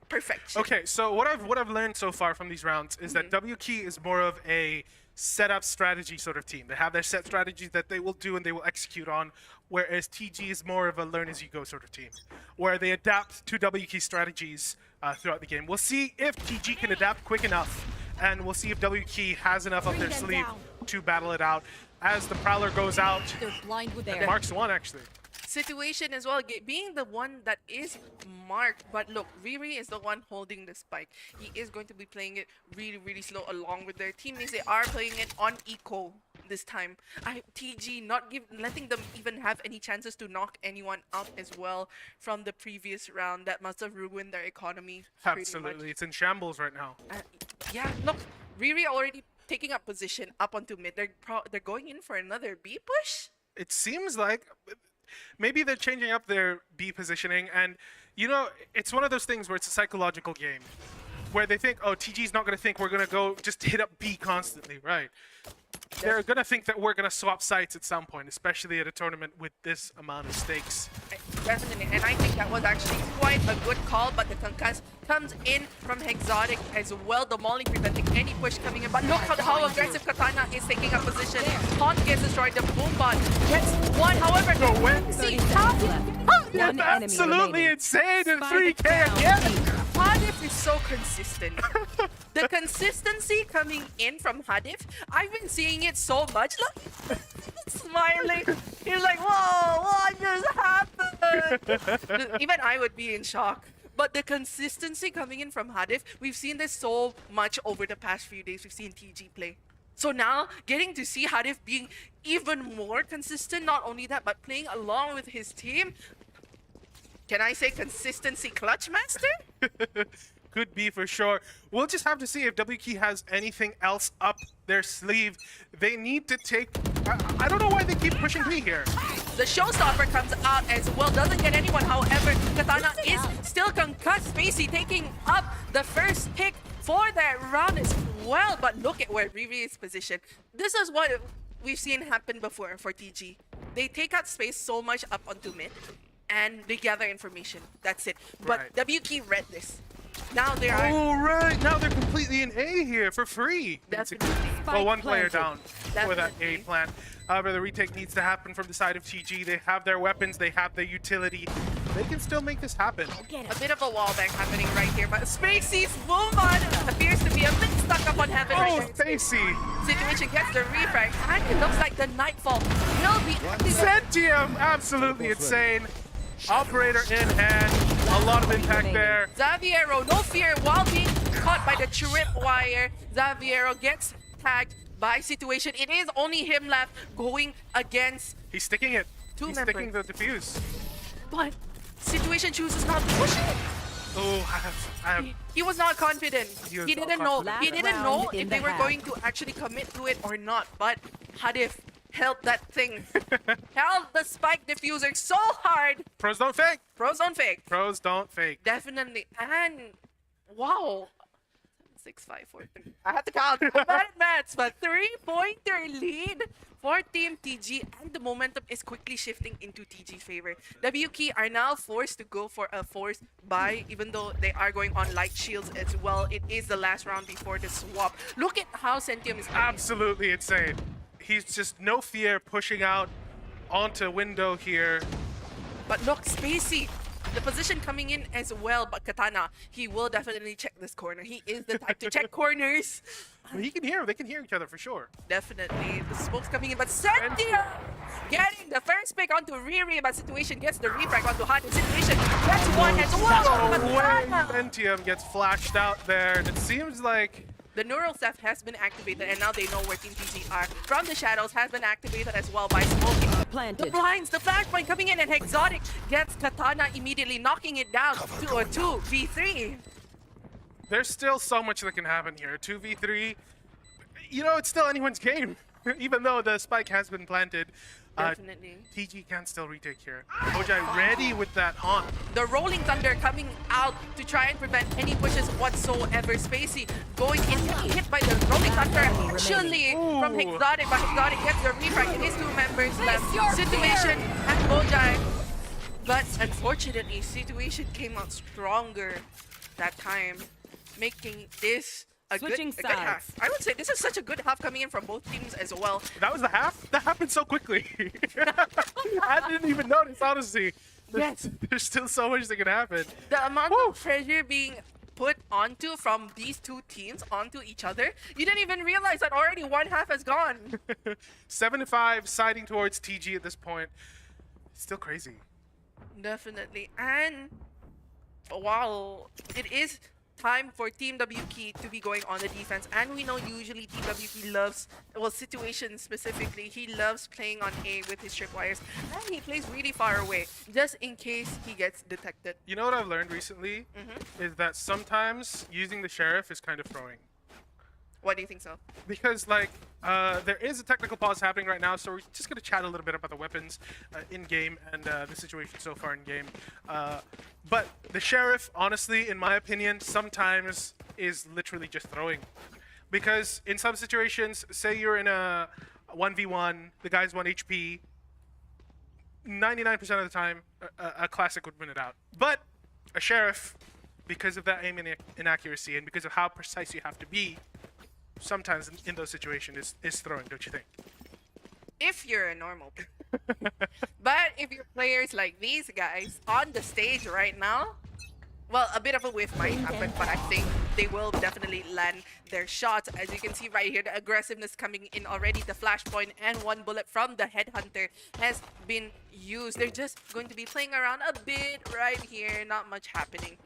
perfection. Okay, so what I've learned so far from these rounds is that W Key is more of a setup strategy sort of team. They have their set strategies that they will do and they will execute on, whereas TG is more of a learn as you go sort of team, where they adapt to W Key strategies throughout the game. We'll see if TG can adapt quick enough, and we'll see if W Key has enough up their sleeve to battle it out. As the Prowler goes out, They're blind with and air. marks one actually. Situation as well, being the one that is marked. But look, Riri is the one holding the spike. He is going to be playing it really, really slow along with their teammates. They are playing it on eco this time. TG not letting them even have any chances to knock anyone out as well from the previous round. That must have ruined their economy. Pretty Absolutely. much. It's in shambles right now. Yeah, look, Riri already taking up position up onto mid. They're going in for another B push. It seems like maybe they're changing up their B positioning, and you know, it's one of those things where it's a psychological game where they think, oh, TG's not going to think we're going to go just hit up B constantly, right? They're going to think that we're going to swap sites at some point, especially at a tournament with this amount of stakes. Definitely, and I think that was actually quite a good call, but the concuss comes in from Exotic as well, the Molly preventing any push coming in. But look how aggressive Katana is taking a position. Haunt gets destroyed, the Boombot gets one, however, No way. see how That's absolutely insane in 3K again! Hadif is so consistent. The consistency coming in from Hadif, I've been seeing it so much. Look, smiling. He's like, whoa, what just happened? Even I would be in shock. But the consistency coming in from Hadif, we've seen this so much over the past few days. We've seen TG play. So now, getting to see Hadif being even more consistent, not only that, but playing along with his team. Can I say consistency clutch master? Could be for sure. We'll just have to see if WK has anything else up their sleeve. They need to take... I don't know why they keep pushing B here. The showstopper comes out as well, doesn't get anyone. However, Katana is still concussed. Spacey taking up the first pick for that round as well. But look at where Riri is positioned. This is what we've seen happen before for TG. They take out space so much up onto mid, and they gather information. That's it. But Right. WK read this. Now they are... Oh, right. Now they're completely in A here for free. Definitely. Well, one player down for that A Definitely. plant. However, the retake needs to happen from the side of TG. They have their weapons. They have their utility. They can still make this happen. A bit of a wall bang happening right here, but Spacey's Boomon appears to be a bit stuck up on heaven Oh, right there. Stacy. Situation gets the refrag, and it looks like the Nightfall will be activated. Setia, absolutely insane. Operator in hand. A lot of impact there. Xaviero, no fear, while being caught by the tripwire. Xaviero gets tagged by Situation. It is only him left going against, He's sticking it. Two He's members. sticking the defuse. but Situation chooses not to push it. Oh, I have He was not confident. He was He not didn't know. confident. He didn't know Round in if they the were half. going to actually commit to it or not. But Hadif held that thing. Held the spike diffuser so hard. Pros don't fake. Pros don't fake. Pros don't fake. Definitely. And wow. 6, 5, 4, 3. I have to count. I'm bad at maths, but 3-pointer lead for Team TG, and the momentum is quickly shifting into TG's favor. WK are now forced to go for a forced buy, even though they are going on light shields as well. It is the last round before the swap. Look at how Sentium is playing. Absolutely insane. He's just no fear pushing out onto window here. But look, Spacey, the position coming in as well, but Katana, he will definitely check this corner. He is the type to check corners. He can hear. They can hear each other for sure. Definitely. The smoke's coming in, but Setia getting the first pick onto Riri, but Situation gets the refrag onto Hot. Situation gets one as well. No way. Katana. Pentium gets flashed out there, and it seems like The neural theft has been activated, and now they know where Team TG are. From the shadows has been activated as well by smoking. The Planted. blinds, the flashpoint coming in, and Exotic gets Katana immediately, knocking it down to a 2v3. there's still so much that can happen here. 2v3, you know, it's still anyone's game. Even though the spike has been planted, Definitely. TG can still retake here. Ojai ready with that haunt. The Rolling Thunder coming out to try and prevent any pushes whatsoever. Spacey going in, getting hit by the Rolling Thunder actually from Ooh. Exotic, but Exotic gets the refrag. It is 2 members left. Situation and Ojai. But unfortunately, Situation came out stronger that time, making this a Switching good half. sides. I would say this is such a good half coming in from both teams as well. That was the half? That happened so quickly. I didn't even notice, honestly. Yes. There's still so much that can happen. The amount Woo. of pressure being put onto from these two teams onto each other, you didn't even realize that already one half has gone. 7-5, siding towards TG at this point. Still crazy. Definitely. And while it is time for Team WK to be going on the defense, and we know usually Team WK loves, well, Situation specifically, he loves playing on A with his tripwires, and he plays really far away, just in case he gets detected. You know what I've learned recently? Is that sometimes using the Sheriff is kind of throwing. What do you think so? Because, like, there is a technical pause happening right now, so we're just going to chat a little bit about the weapons in-game and the situation so far in-game. But the Sheriff, honestly, in my opinion, sometimes is literally just throwing. Because in some situations, say you're in a 1v1, the guy's 1 HP, 99% of the time, a Classic would win it out. But a Sheriff, because of that aim inaccuracy and because of how precise you have to be, sometimes in those situations is throwing, don't you think? If you're a normal player. But if you're players like these guys on the stage right now, well, a bit of a whiff might happen, but I think they will definitely land their shots. As you can see right here, the aggressiveness coming in already, the flashpoint and one bullet from the headhunter has been used. They're just going to be playing around a bit right here, not much happening.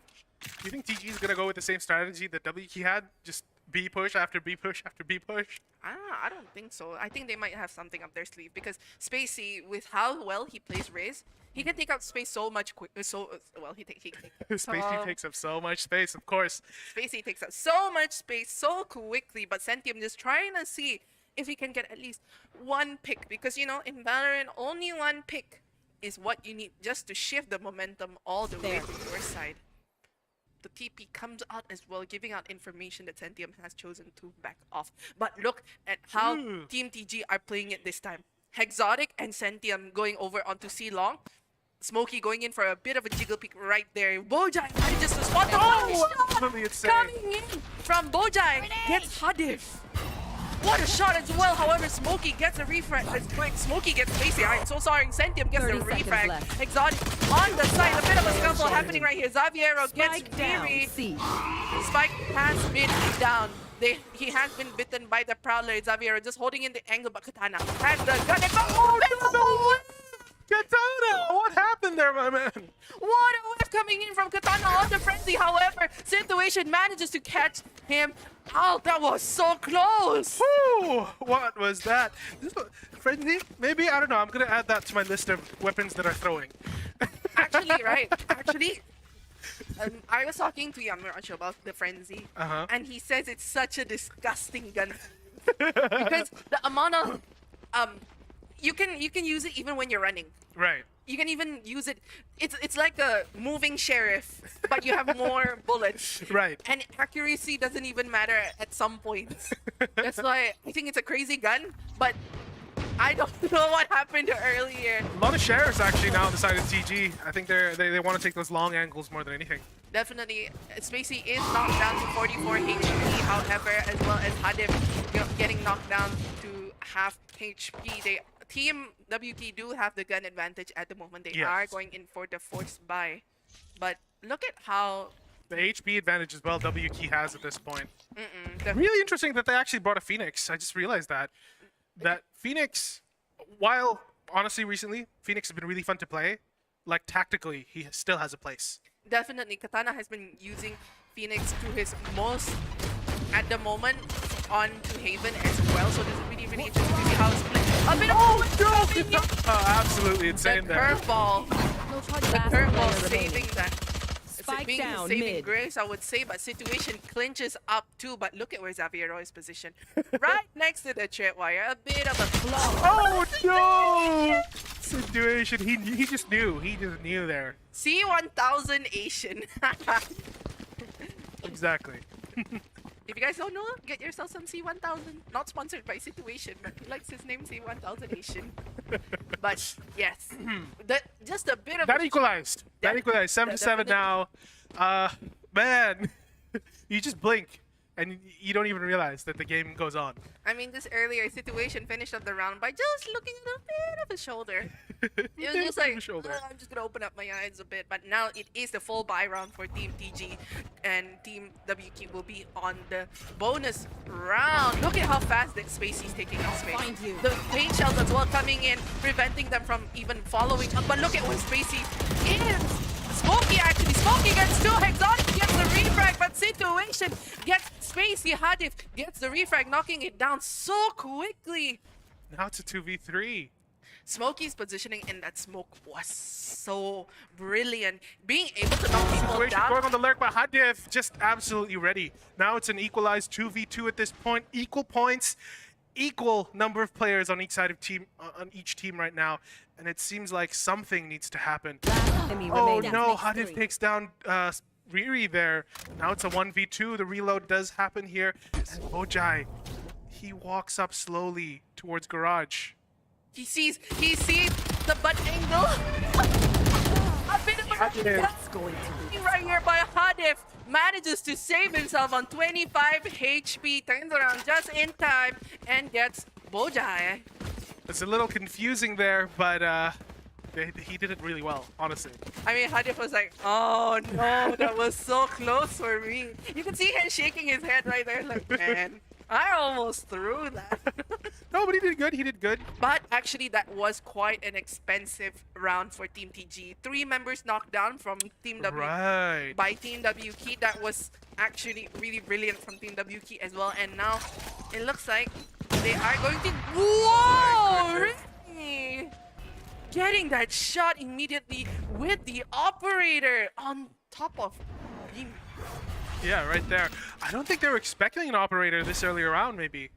Do you think TG is going to go with the same strategy that WK had? Just B push after B push after B push? I don't think so. I think they might have something up their sleeve because Spacey, with how well he plays Riz, he can take out space so much quick. Well, he Spacey takes up so much space, of course. Spacey takes up so much space so quickly, but Sentium just trying to see if he can get at least one pick because, you know, in Valorant, only one pick is what you need just to shift the momentum all the way to your side. The TP comes out as well, giving out information that Sentium has chosen to back off. But look at how Team TG are playing it this time. Hexotic and Sentium going over onto C-Long. Smokey going in for a bit of a jiggle pick right there. Bojai manages to spot the Absolutely insane. coming in from Bojai. Gets Hadif. What a shot as well. However, Smokey gets a refrag. Smokey gets Spacey. I'm so sorry. Sentium gets a refrag. Exotic on the side. A bit of a scuffle happening right here. Xaviero gets weary. Spike has been down. He has been bitten by the Prowler. Xaviero just holding in the angle, but Katana has the gun. Oh, Katana! What happened there, my man? what a whiff coming in from Katana on the frenzy. However, Situation manages to catch him out. That was so close. Whew, what was that? Frenzy? Maybe? I don't know. I'm going to add that to my list of weapons that are throwing. Actually, right. Actually, I was talking to Yamiraj about the frenzy, and he says it's such a disgusting gun because the amount of you can use it even when you're running. Right. You can even use it. It's like a moving sheriff, but you have more bullets. Right. And accuracy doesn't even matter at some points. That's why I think it's a crazy gun, but I don't know what happened earlier. A lot of sheriffs actually now on the side of TG. I think they want to take those long angles more than anything. Definitely, Spacey is knocked down to 44 HP, however, as well as Hadif getting knocked down to half HP. Team WT do have the gun advantage at the moment. They are going in for the forced buy. But look at how... The HP advantage as well WT has at this point. Really interesting that they actually brought a Phoenix. I just realized that. That Phoenix, while honestly recently, Phoenix has been really fun to play, like tactically, he still has a place. Definitely, Katana has been using Phoenix to his most, at the moment, on to Haven as well. So this is really, really interesting to see how it's split. A bit of absolutely insane the there. curveball. The curveball saving that. Spike being down, saving mid. grace, I would say, but Situation clinches up too. But look at where Xaviero is positioned. Right next to the tripwire. A bit of a flaw. Oh no! Situation. He just knew. He just knew there. C1000 Asian. Exactly. If you guys don't know, get yourself some C1000. Not sponsored by Situation, but he likes his name C1000 Asian. But yes, just a bit of That equalized. That equalized. 7-7 definitely. now. Man, you just blink. and you don't even realize that the game goes on. I mean, this earlier situation finished up the round by just looking at a bit of his shoulder. It was just like, I'm just gonna open up my eyes a bit. But now it is the full buy round for Team TG, and Team WK will be on the bonus round. Look at how fast that Spacey's taking out space. The paint shells as well coming in, preventing them from even following up. But look at where Spacey is. Smokey actually, Smokey gets 2, Exotic gets the refrag, but Situation gets Spacey, Hadif gets the refrag, knocking it down so quickly. Now it's a 2v3. Smokey's positioning in that smoke was so brilliant. Being able to knock people Situation down. going on the lurk, but Hadif just absolutely ready. Now it's an equalized 2v2 at this point. Equal points, equal number of players on each side of on each team right now. And it seems like something needs to happen. Oh no, Hadif takes down Riri there. Now it's a 1v2. The reload does happen here. And Bojai, he walks up slowly towards garage. He sees the butt angle. A bit of a that's going to be right here by Hadif. Manages to save himself on 25 HP. Turns around just in time and gets Bojai. It's a little confusing there, but he did it really well, honestly. I mean, Hadif was like, oh no, that was so close for me. You can see him shaking his head right there, like, man, I almost threw that. No, but he did good, he did good. But actually, that was quite an expensive round for Team TG. 3 members knocked down from Team W by Team WK. That was actually really brilliant from Team WK as well. And now, it looks like they are going to... Whoa! Really? Getting that shot immediately with the operator on top of Beam. Yeah, right there. I don't think they were expecting an operator this early around, maybe.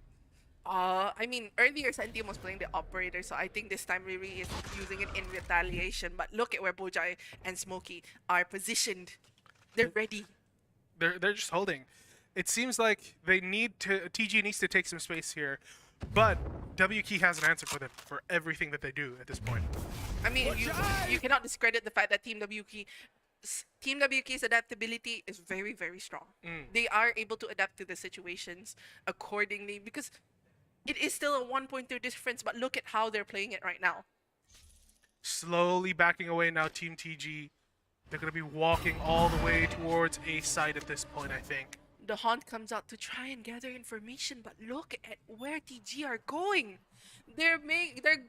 I mean, earlier Sentim was playing the operator, so I think this time Riri is using it in retaliation. But look at where Bojai and Smokey are positioned. They're ready. They're just holding. It seems like they need to. TG needs to take some space here, but WK has an answer for them for everything that they do at this point. I mean, you cannot discredit the fact that Team WK's adaptability is very, very strong. They are able to adapt to the situations accordingly because it is still a 1-2 difference, but look at how they're playing it right now. Slowly backing away now, Team TG. They're going to be walking all the way towards A side at this point, I think. The Haunt comes out to try and gather information, but look at where TG are going. They're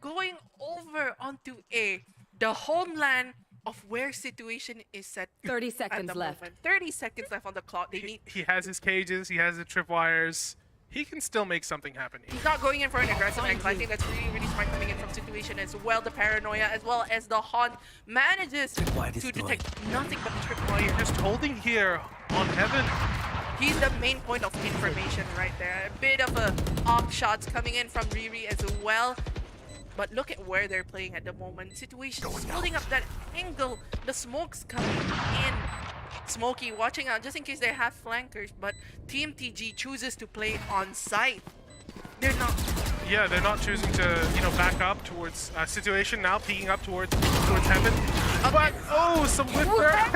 going over onto A, the homeland of where Situation is set. 30 seconds left. 30 seconds left on the clock. They need. He has his cages. He has the tripwires. He can still make something happen. He's not going in for an aggressive angle. I think that's really, really smart coming in from Situation as well. The paranoia as well as the Haunt manages to detect nothing but the tripwire. Just holding here on Heaven. He's the main point of information right there. A bit of a op shots coming in from Riri as well. But look at where they're playing at the moment. Situation is holding up that angle. The smoke's coming in. Smokey watching out just in case they have flankers. But Team TG chooses to play on site. They're not. Yeah, they're not choosing to, back up towards Situation now, peeking up towards Heaven. But, oh, some whip there.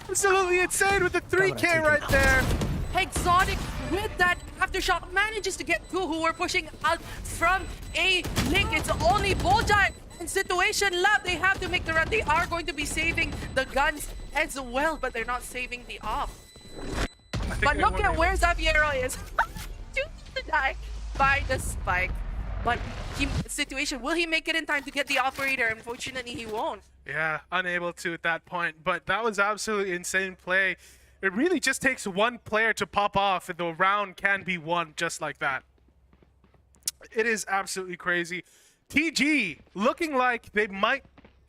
Absolutely insane with the 3K right there. Exotic with that aftershock manages to get 2 who were pushing out from a link. It's only Bojai and Situation left. They have to make the run. They are going to be saving the guns as well, but they're not saving the op. But look at where Xaviero is. To die by the spike. But Situation, will he make it in time to get the operator? Unfortunately, he won't. Yeah, unable to at that point. But that was absolutely insane play. It really just takes one player to pop off and the round can be won just like that. It is absolutely crazy. TG looking like they might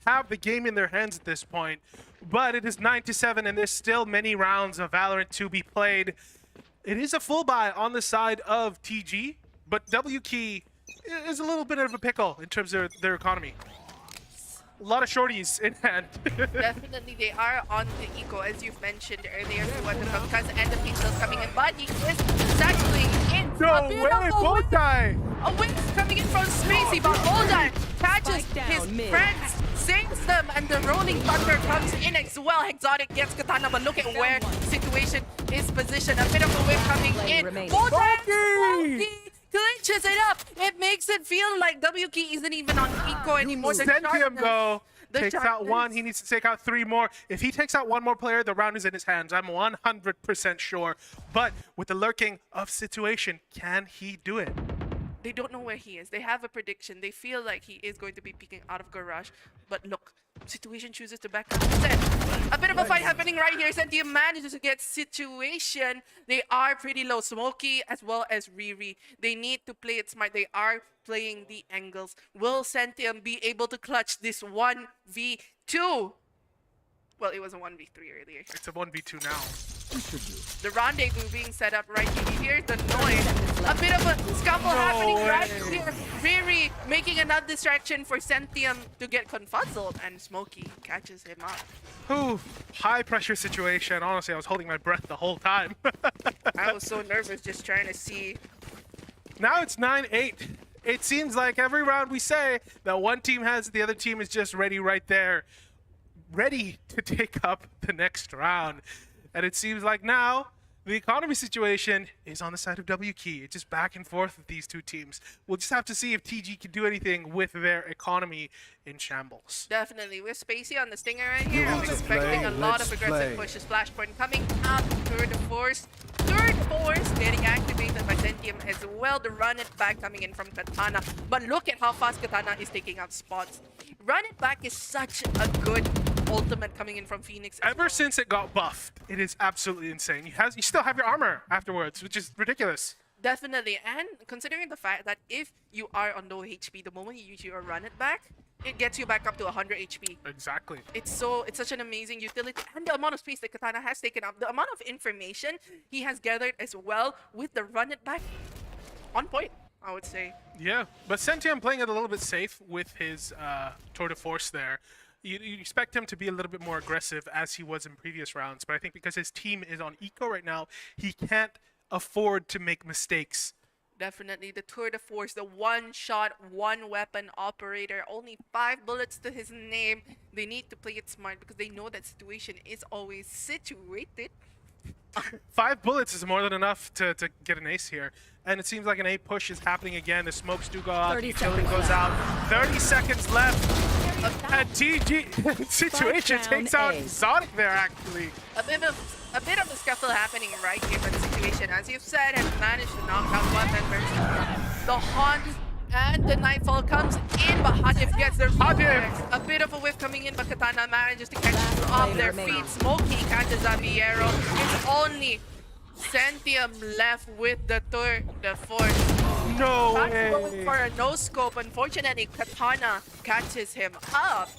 have the game in their hands at this point, but it is 9-7 and there's still many rounds of Valorant to be played. It is a full buy on the side of TG, but WK is a little bit of a pickle in terms of their economy. A lot of shorties in hand. Definitely, they are on the eco, as you've mentioned earlier. What the Kamikaze and the pixels coming in, but he is settling in. No way, Bojai! A win coming in from Spacey, but Bojai catches his friends saves them, and the Rolling Thunder comes in as well. Exotic gets Katana, but look at where situation is positioned. A bit of a whip coming in. Boeffi clinches it up. It makes it feel like WK isn't even on eco anymore. Sentium, though, the takes out one. He needs to take out 3 more. If he takes out 1 more player, the round is in his hands. I'm 100% sure. But with the lurking of situation, can he do it? They don't know where he is. They have a prediction. They feel like he is going to be peeking out of garage. But look, situation chooses to back up instead. A bit of a fight happening right here. Setia manages to get situation. They are pretty low. Smokey as well as Riri. They need to play it smart. They are playing the angles. Will Sentium be able to clutch this 1v2? Well, it was a 1v3 earlier. It's a 1v2 now. The rendezvous being set up right here. You hear the noise. A bit of a scuffle happening right here. Riri making another distraction for Sentium to get confuzzled, and Smokey catches him up. Ooh, high pressure situation. Honestly, I was holding my breath the whole time. I was so nervous just trying to see. Now it's 9-8. It seems like every round we say that one team has, the other team is just ready right there. Ready to take up the next round. And it seems like now the economy situation is on the side of WK. It's just back and forth with these two teams. We'll just have to see if TG can do anything with their economy in shambles. Definitely. With Spacey on the stinger right here, I'm expecting a lot of aggressive pushes. Flashpoint coming out. Third force getting activated by Sentium as well. The run it back coming in from Katana. But look at how fast Katana is taking out spots. Run it back is such a good ultimate coming in from Phoenix. Ever since it got buffed, it is absolutely insane. You still have your armor afterwards, which is ridiculous. Definitely. And considering the fact that if you are on low HP, the moment you use your run it back, it gets you back up to 100 HP. Exactly. It's such an amazing utility, and the amount of space that Katana has taken up, the amount of information he has gathered as well with the run it back, on point, I would say. Yeah, but Sentium playing it a little bit safe with his tour de force there. You expect him to be a little bit more aggressive as he was in previous rounds, but I think because his team is on eco right now, he can't afford to make mistakes. Definitely. The tour de force, the one-shot, one-weapon operator. Only 5 bullets to his name. They need to play it smart because they know that situation is always situated. 5 bullets is more than enough to get an ace here. And it seems like an A push is happening again. The smokes do go out. The utility goes out. 30 seconds left. And TG situation takes out Exotic there, actually. A bit of a scuffle happening right here, but the situation, as you've said, has managed to knock out one member. The Haunt and the Nightfall comes in, but Hadif gets the reflex. A bit of a whiff coming in, but Katana manages to catch them off their feet. Smokey catches Zaviero. It's only Sentium left with the tour de force. No way. Going for a no-scope. Unfortunately, Katana catches him up.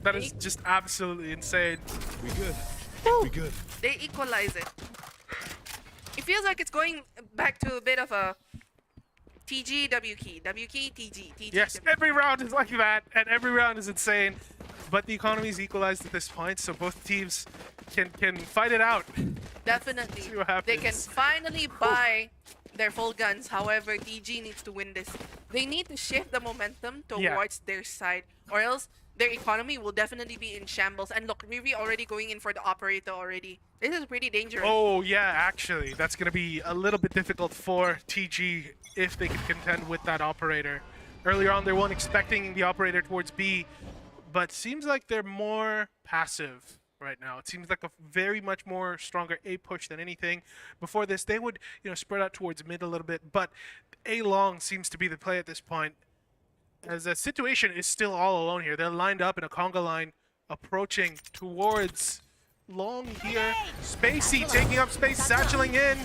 That is just absolutely insane. We good. We good. They equalize it. It feels like it's going back to a bit of a TG, WK, WK, TG, TG. Yes, WK. every round is like that, and every round is insane. But the economy is equalized at this point, so both teams can fight it out. Definitely. See what happens. They can finally buy their full guns. However, TG needs to win this. They need to shift the momentum towards their side, or else their economy will definitely be in shambles. And look, Riri already going in for the operator already. This is pretty dangerous. Oh, yeah, actually. That's going to be a little bit difficult for TG if they can contend with that operator. Earlier on, they weren't expecting the operator towards B, but seems like they're more passive right now. It seems like a very much more stronger A push than anything. Before this, they would, spread out towards mid a little bit, but A long seems to be the play at this point. As the situation is still all alone here. They're lined up in a conga line, approaching towards long here. Spacey taking up space, satcheling in.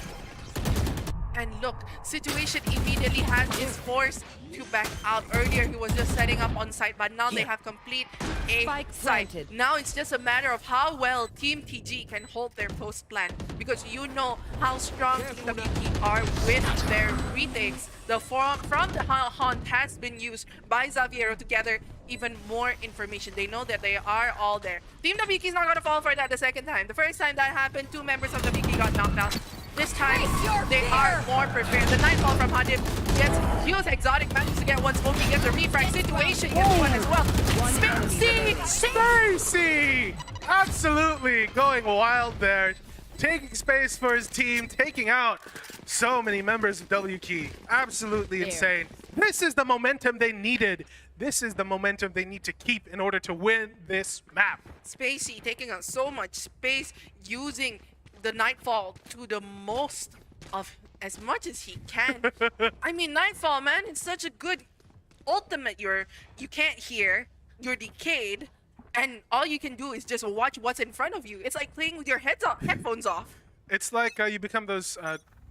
And look, situation immediately has his force to back out. Earlier, he was just setting up on site, but now they have complete A site. Now it's just a matter of how well Team TG can hold their post plan, because you know how strong Team WP are with their retakes. The form from the Haunt has been used by Zaviero to gather even more information. They know that they are all there. Team WP is not going to fall for that the second time. The first time that happened, 2 members of WP got knocked out. This time, they are more prepared. The Nightfall from Hadif gets huge exotic, manages to get one smoke, he gets a refrag situation, gets one as well. Spacey! Absolutely going wild there. Taking space for his team, taking out so many members of WK. Absolutely insane. This is the momentum they needed. This is the momentum they need to keep in order to win this map. Spacey taking up so much space, using the Nightfall to the most of as much as he can. I mean, Nightfall, man, it's such a good ultimate. You can't hear, you're decayed, and all you can do is just watch what's in front of you. It's like playing with your headphones off. It's like you become those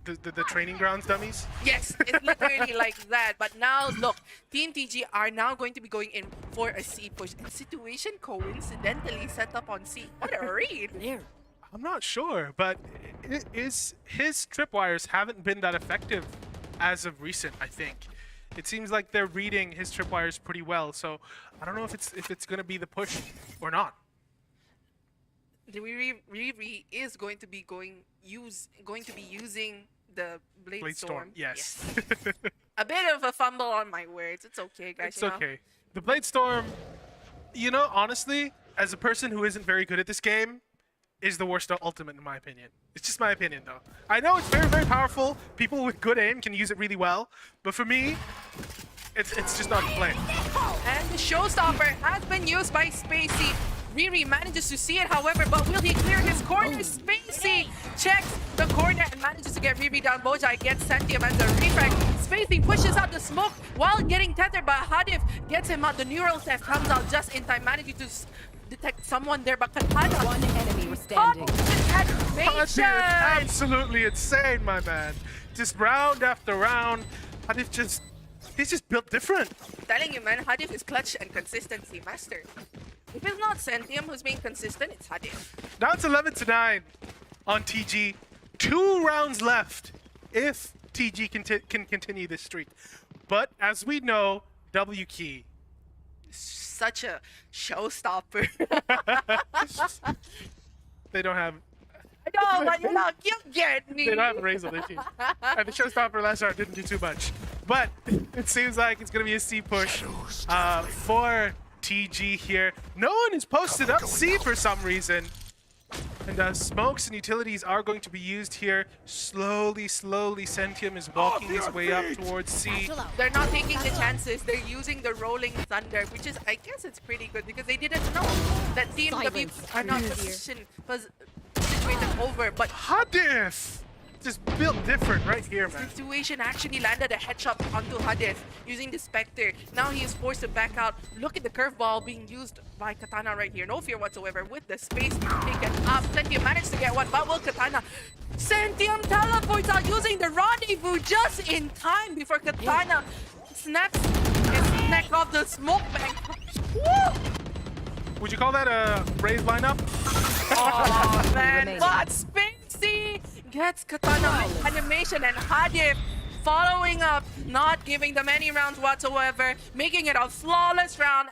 the training grounds dummies. Yes, it's literally like that. But now, look, Team TG are now going to be going in for a C push. And situation coincidentally set up on C. What a read. I'm not sure, but his tripwires haven't been that effective as of recent, I think. It seems like they're reading his tripwires pretty well, so I don't know if it's going to be the push or not. Riri is going to be using the Blade Storm. Yes. A bit of a fumble on my words. It's okay, guys. It's okay. The Blade Storm, you know, honestly, as a person who isn't very good at this game, is the worst ultimate in my opinion. It's just my opinion, though. I know it's very, very powerful. People with good aim can use it really well, but for me, it's just not the play. And the Showstopper has been used by Spacey. Riri manages to see it, however, but will he clear his corner? Spacey checks the corner and manages to get Riri down. Bojai gets Setia as a refrag. Spacey pushes out the smoke while getting tethered, but Hadif gets him out. The neural theft comes out just in time, managing to detect someone there, but Katana. One enemy was standing. That's absolutely insane, my man. Just round after round, Hadif he's just built different. Telling you, man, Hadif is clutch and consistency master. If it's not Sentium who's being consistent, it's Hadif. Now it's 11-9 on TG. 2 rounds left if TG can continue this streak. But as we know, WK. Such a showstopper. They don't have... I know, but you get me. They don't have a raise on their team. And the showstopper last round didn't do too much. But it seems like it's going to be a C push for TG here. No one is posted up C for some reason. And smokes and utilities are going to be used here. Slowly, Sentium is walking his way up towards C. They're not taking the chances. They're using the Rolling Thunder, which is, I guess it's pretty good because they didn't know that Team W are not situated over. But Hadif! Just built different right here, man. Situation actually landed a headshot onto Hadif using the Spectre. Now he is forced to back out. Look at the curveball being used by Katana right here. No fear whatsoever with the space taken up. Sentium managed to get one, but will Katana. Sentium teleports out using the rendezvous just in time before Katana snaps his neck off the smoke bank. Woo! Would you call that a raised lineup? Oh man, but Spacey gets Katana animation and Hadif following up, not giving them any rounds whatsoever, making it a flawless round.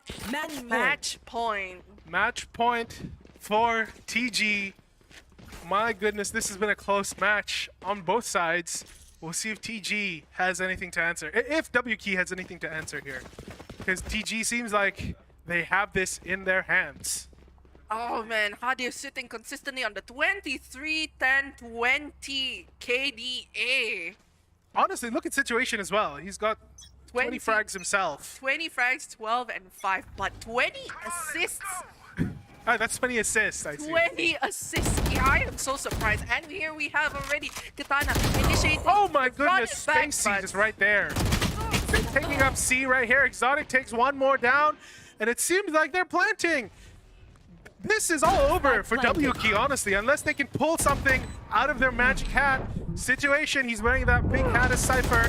Match point. Match point for TG. My goodness, this has been a close match on both sides. We'll see if TG has anything to answer. If WK has anything to answer here. Because TG seems like they have this in their hands. Oh man, Hadif sitting consistently on the 23-10-20 KDA. Honestly, look at situation as well. He's got 20 frags himself. 20 frags, 12 and 5, but 20 assists. That's 20 assists, I see. 20 assists. Yeah, I am so surprised. And here we have already Katana initiating. Oh my goodness, back, Spacey just right there. Taking up C right here. Exotic takes one more down, and it seems like they're planting. This is all over for WK, honestly, unless they can pull something out of their magic hat. Situation, he's wearing that big hat as Cypher.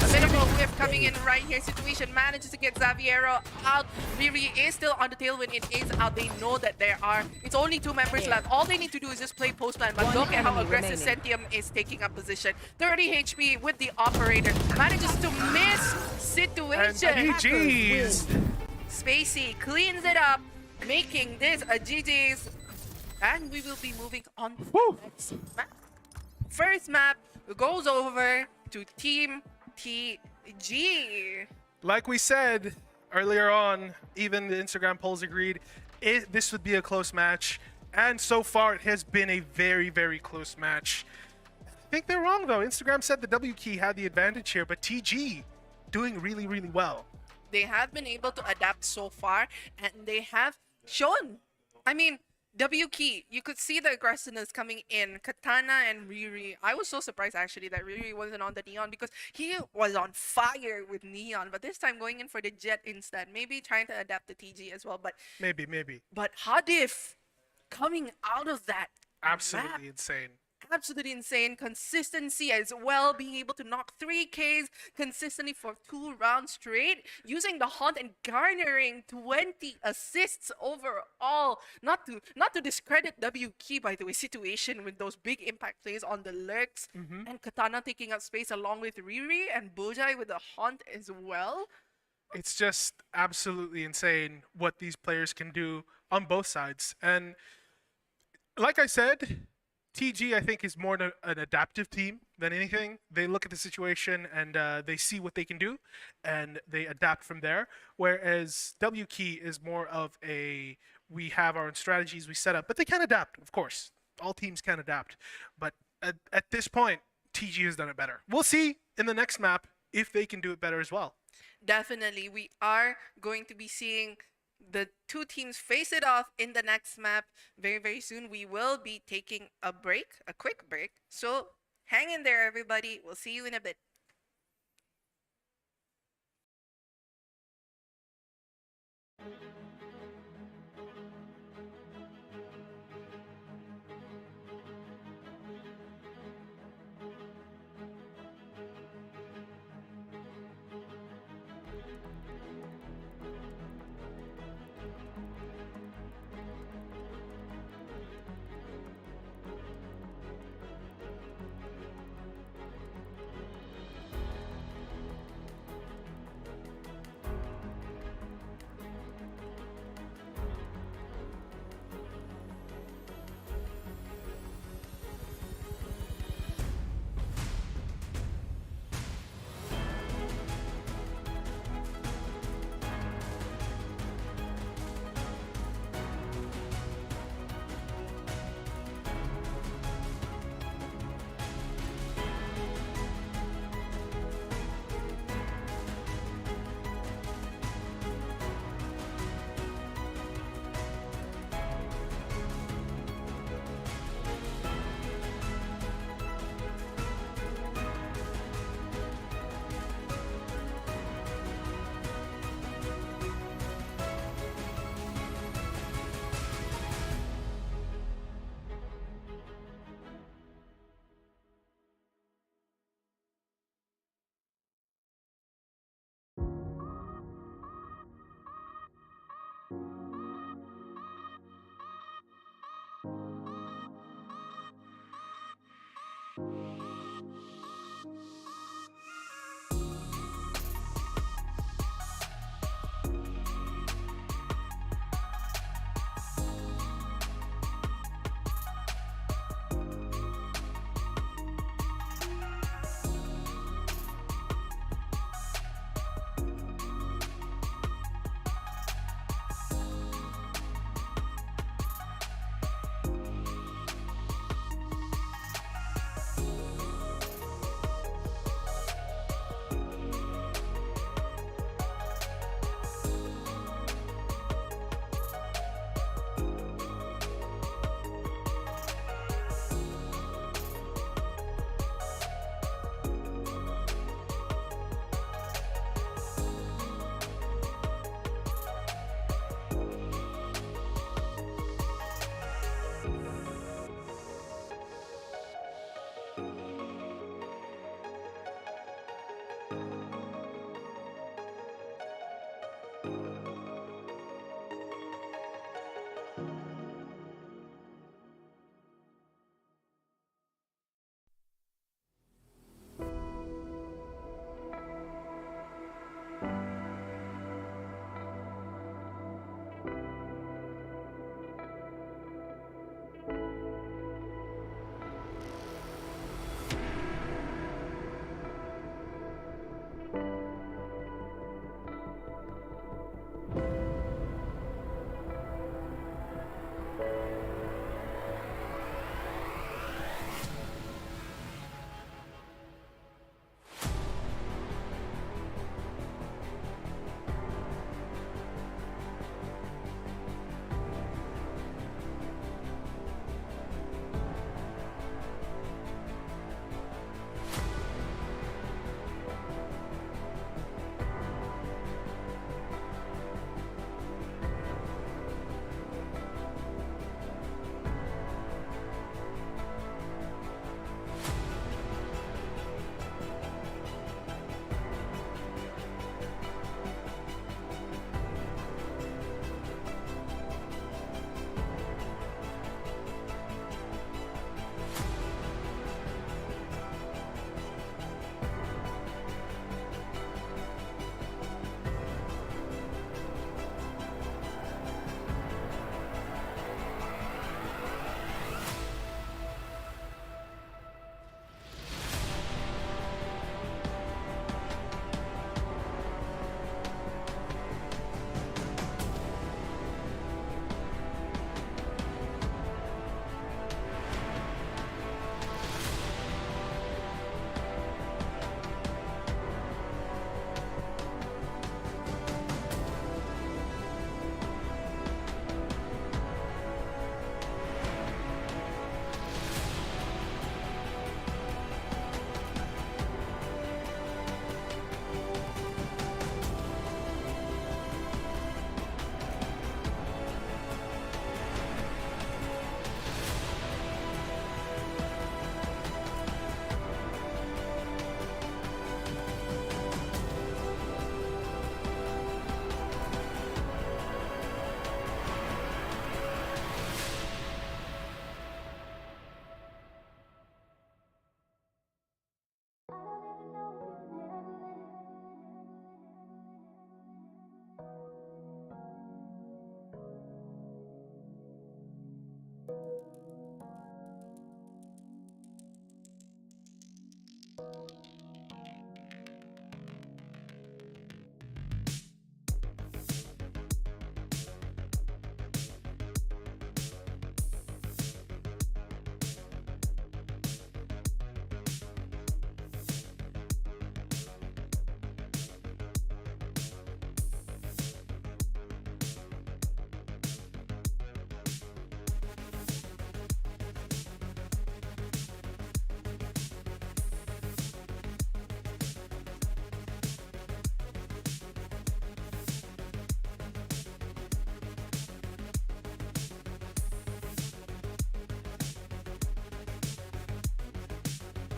A bit of a whiff coming in right here. Situation manages to get Xaviero out. Riri is still on the tail when it is out. They know that there are. It's only 2 members left. All they need to do is just play post plan. But look at how aggressive Sentium is taking up position. 30 HP with the operator. Manages to miss situation. And GG's. Spacey cleans it up, making this a GG's. And we will be moving on to the next match. first map goes over to Team TG. Like we said earlier on, even the Instagram polls agreed this would be a close match. And so far, it has been a very, very close match. I think they're wrong, though. Instagram said the W key had the advantage here, but TG doing really, really well. They have been able to adapt so far, and they have shown. I mean, W key, you could see the aggressiveness coming in. Katana and Riri. I was so surprised actually that Riri wasn't on the Neon because he was on fire with Neon. But this time going in for the Jet instead. Maybe trying to adapt the TG as well. But Maybe. But Hadif coming out of that Absolutely map, insane. absolutely insane. Consistency as well, being able to knock 3Ks consistently for 2 rounds straight, using the Haunt and garnering 20 assists overall. Not to discredit W Key, by the way, situation with those big impact plays on the lurks, and Katana taking up space along with Riri and Bojai with the Haunt as well. It's just absolutely insane what these players can do on both sides. And like I said, TG, I think, is more an adaptive team than anything. They look at the situation and they see what they can do, and they adapt from there. Whereas W Key is more of a, we have our own strategies we set up, but they can adapt, of course. All teams can adapt. But at this point, TG has done it better. We'll see in the next map if they can do it better as well. Definitely, we are going to be seeing the two teams face it off in the next map very, very soon. We will be taking a break, a quick break. So hang in there, everybody. We'll see you in a bit.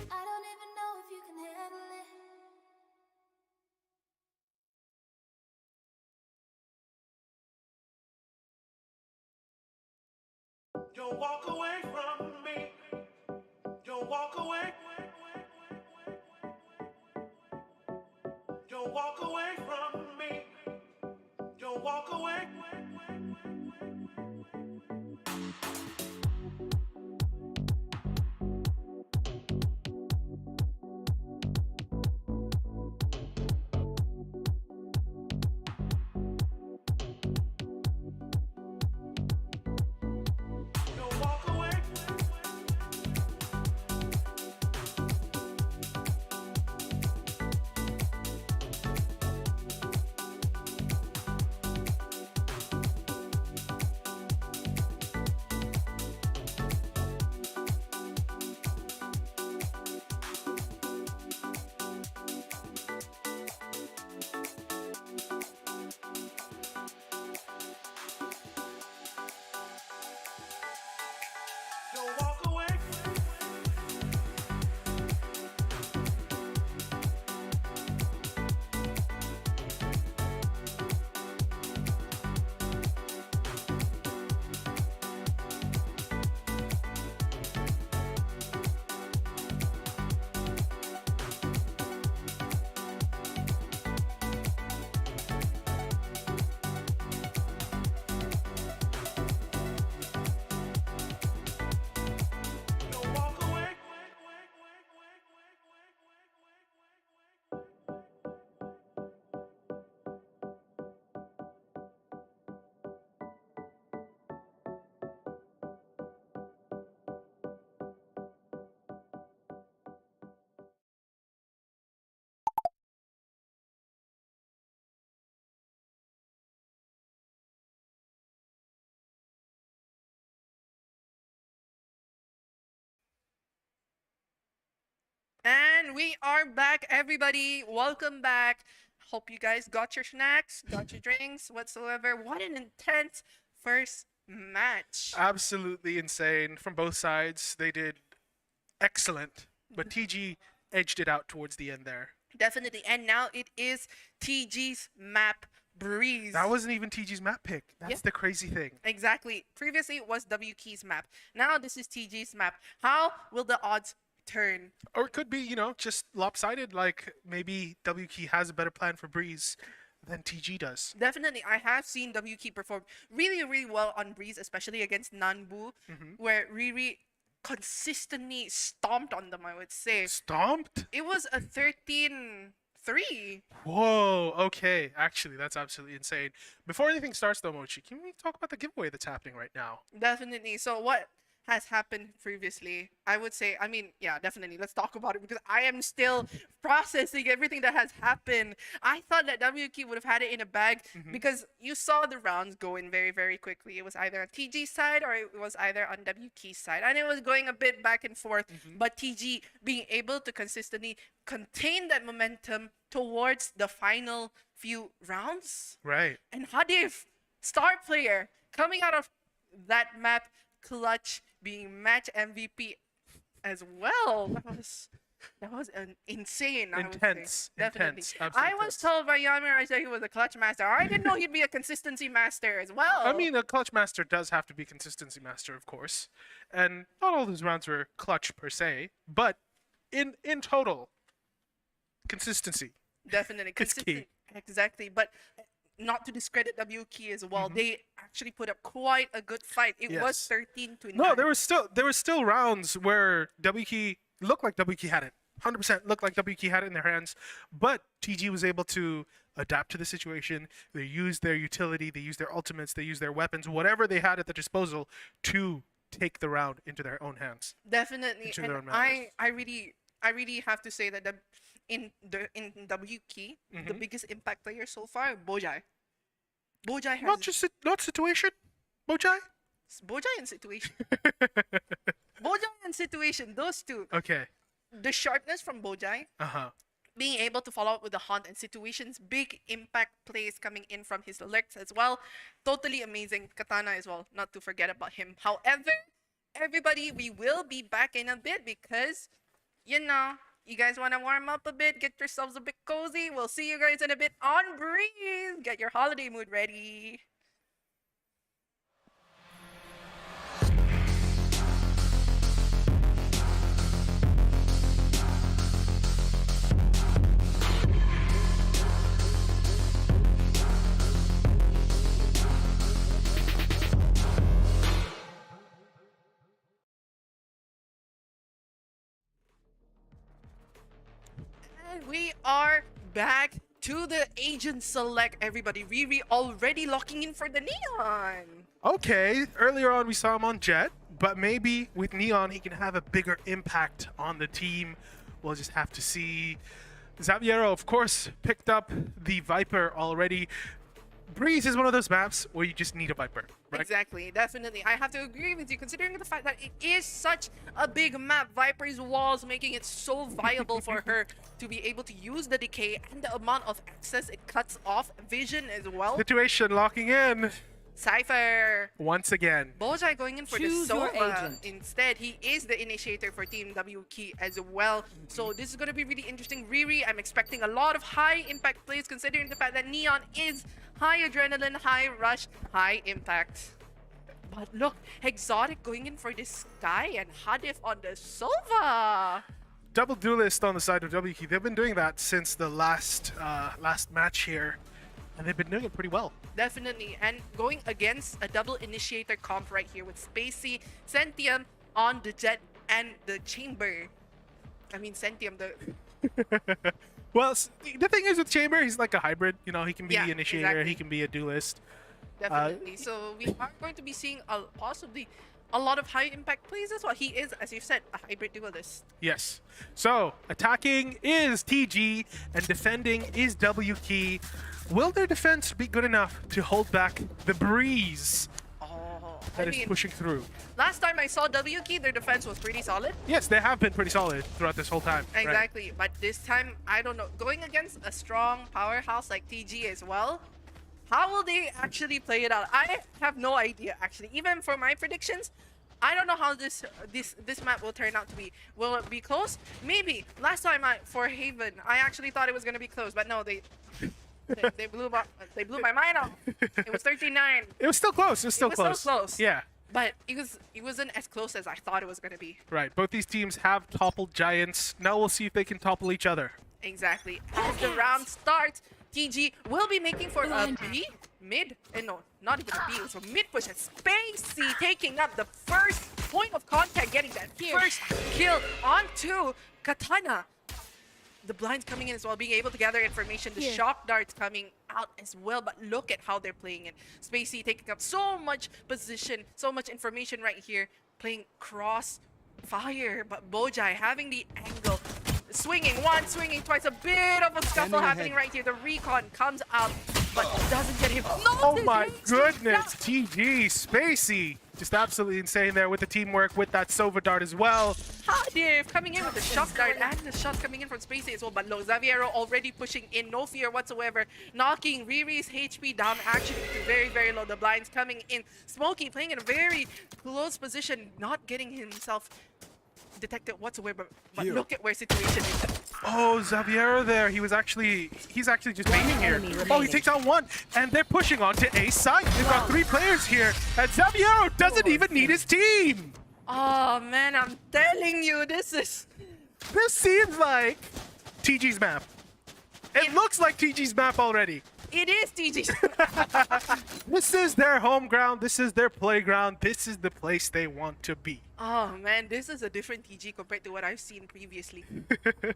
I don't even know if you can handle it. Don't walk away from me. Don't walk away. Don't walk away from me. Don't walk away. Don't walk away. Don't walk away. Don't walk away. And we are back, everybody. Welcome back. Hope you guys got your snacks, got your drinks, whatsoever. What an intense first match. Absolutely insane from both sides. They did excellent, but TG edged it out towards the end there. Definitely. And now it is TG's map Breeze. That wasn't even TG's map pick. That's Yeah. the crazy thing. Exactly. Previously it was W Key's map. Now this is TG's map. How will the odds turn? Or it could be, you know, just lopsided. Like maybe W Key has a better plan for Breeze than TG does. Definitely, I have seen W Key perform really, really well on Breeze, especially against Nanbu, where Riri consistently stomped on them, I would say. Stomped? It was a 13-3. Whoa, okay. Actually, that's absolutely insane. Before anything starts though, Mochi, can we talk about the giveaway that's happening right now? Definitely. So what has happened previously, I would say, I mean, yeah, definitely. Let's talk about it because I am still processing everything that has happened. I thought that WK would have had it in a bag because you saw the rounds go in very, very quickly. It was either on TG side or it was either on WK side. And it was going a bit back and forth. But TG being able to consistently contain that momentum towards the final few rounds. Right. And Hadif, star player, coming out of that map, clutch, being match MVP as well. That was an insane. I would say. Intense. Definitely. Intense. Absolutely I was told by Yamir I said he was a clutch master. I didn't know he'd be a consistency master as well. I mean, a clutch master does have to be consistency master, of course. And not all those rounds were clutch per se, but in total, consistency. Definitely. It's key. Consistent. Exactly. But not to discredit WK as well. They actually put up quite a good fight. It was Yes. 13-9. No, there was still rounds where WK looked like WK had it 100% looked like WK had it in their hands, but TG was able to adapt to the situation. They used their utility, they used their ultimates, they used their weapons, whatever they had at their disposal to take the round into their own hands. Definitely, Into and their own matters. I really have to say that in WK, the biggest impact player so far, Bojai. Bojai has Not situation, Bojai? Bojai and situation. Bojai and situation, those two. Okay. The sharpness from Bojai, Uh-huh. being able to follow up with the hunt and situations, big impact plays coming in from his alerts as well. Totally amazing. Katana as well, not to forget about him. However, everybody, we will be back in a bit because, you know, you guys want to warm up a bit, get yourselves a bit cozy. We'll see you guys in a bit on Breeze. Get your holiday mood ready. And we are back to the agent select, everybody. Riri already locking in for the Neon. Okay, earlier on we saw him on Jet, but maybe with Neon he can have a bigger impact on the team. We'll just have to see. Xaviero, of course, picked up the Viper already. Breeze is one of those maps where you just need a Viper, right? Exactly, definitely. I have to agree with you, considering the fact that it is such a big map. Viper's walls making it so viable for her to be able to use the decay and the amount of access it cuts off. Vision as well. Situation locking in Cypher. once again. Bojai going in for the Choose your Sova agent. instead. He is the initiator for Team WK as well. So this is going to be really interesting. Riri, I'm expecting a lot of high impact plays considering the fact that Neon is high adrenaline, high rush, high impact. But look, Exotic going in for this Sky and Hadif on the Sova. Double duelist on the side of WK. They've been doing that since the last match here, and they've been doing it pretty well. Definitely, and going against a double initiator comp right here with Spacey, Sentium on the Jet and the Chamber. I mean, Sentium, the Well, the thing is with Chamber, he's like a hybrid. You know, he can be Yeah, the initiator, exactly. he can be a duelist. definitely. So we are going to be seeing possibly a lot of high impact plays as well. He is, as you've said, a hybrid duelist. Yes. So, attacking is TG and defending is WK. Will their defense be good enough to hold back the Breeze Oh, that is pushing through? last time I saw WK, their defense was pretty solid. Yes, they have been pretty solid throughout this whole time. right? Exactly, but this time, I don't know. Going against a strong powerhouse like TG as well, how will they actually play it out? I have no idea, actually. Even for my predictions, I don't know how this map will turn out to be. Will it be close? Maybe. Last time for Haven, I actually thought it was going to be close, but no, they blew my mind off. It was 39. It was still close. It was still was close. still close. Yeah. But it wasn't as close as I thought it was going to be. Right. Both these teams have toppled giants. Now we'll see if they can topple each other. Exactly. As the round starts, TG will be making for a B, mid, and no, not even a B, it was a mid push, and Spacey taking up the first point of contact, getting that first kill onto Katana. The blinds coming in as well, being able to gather information, the shock darts coming out as well, but look at how they're playing it. Spacey taking up so much position, so much information right here, playing cross fire, but Bojai having the angle, swinging once, swinging twice, a bit of a scuffle happening right here. The recon comes out, but doesn't get him. No, Oh my this goodness. TG, Spacey. Just absolutely insane there with the teamwork, with that Sova dart as well. Hadif coming in with the shock dart and the shot coming in from Spacey as well, but look, Xaviero already pushing in, no fear whatsoever, knocking Riri's HP down actually to very, very low. The blinds coming in. Smokey playing in a very close position, not getting himself detected whatsoever, but look at where situation is. Oh, Xavier there. He's actually just baiting here. Oh, he takes out one, and they're pushing on to A side. They've got 3 players here, and Xavier doesn't even need his team. Oh man, I'm telling you, this This seems like TG's map. It looks like TG's map already. It is TG. This is their home ground. This is their playground. This is the place they want to be. Oh man, this is a different TG compared to what I've seen previously.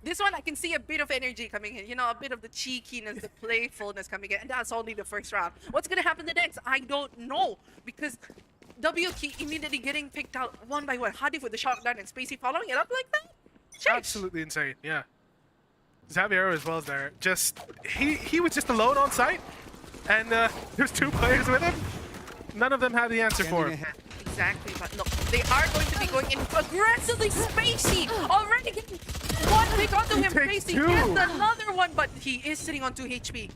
This one, I can see a bit of energy coming in. You know, a bit of the cheekiness, the playfulness coming in. And that's only the first round. What's going to happen the next? I don't know. Because WK immediately getting picked out one by one. Hadif with the shotgun and Spacey following it up like that. Sheesh. Absolutely insane, yeah. Xavier as well as there. Just, he was just alone on site. And there's 2 players with him. None of them have the answer for him. Exactly, but look, they are going to be going in aggressively. Spacey already getting one pick onto him. takes Spacey 2. gets another one, but he is sitting on 2 HP.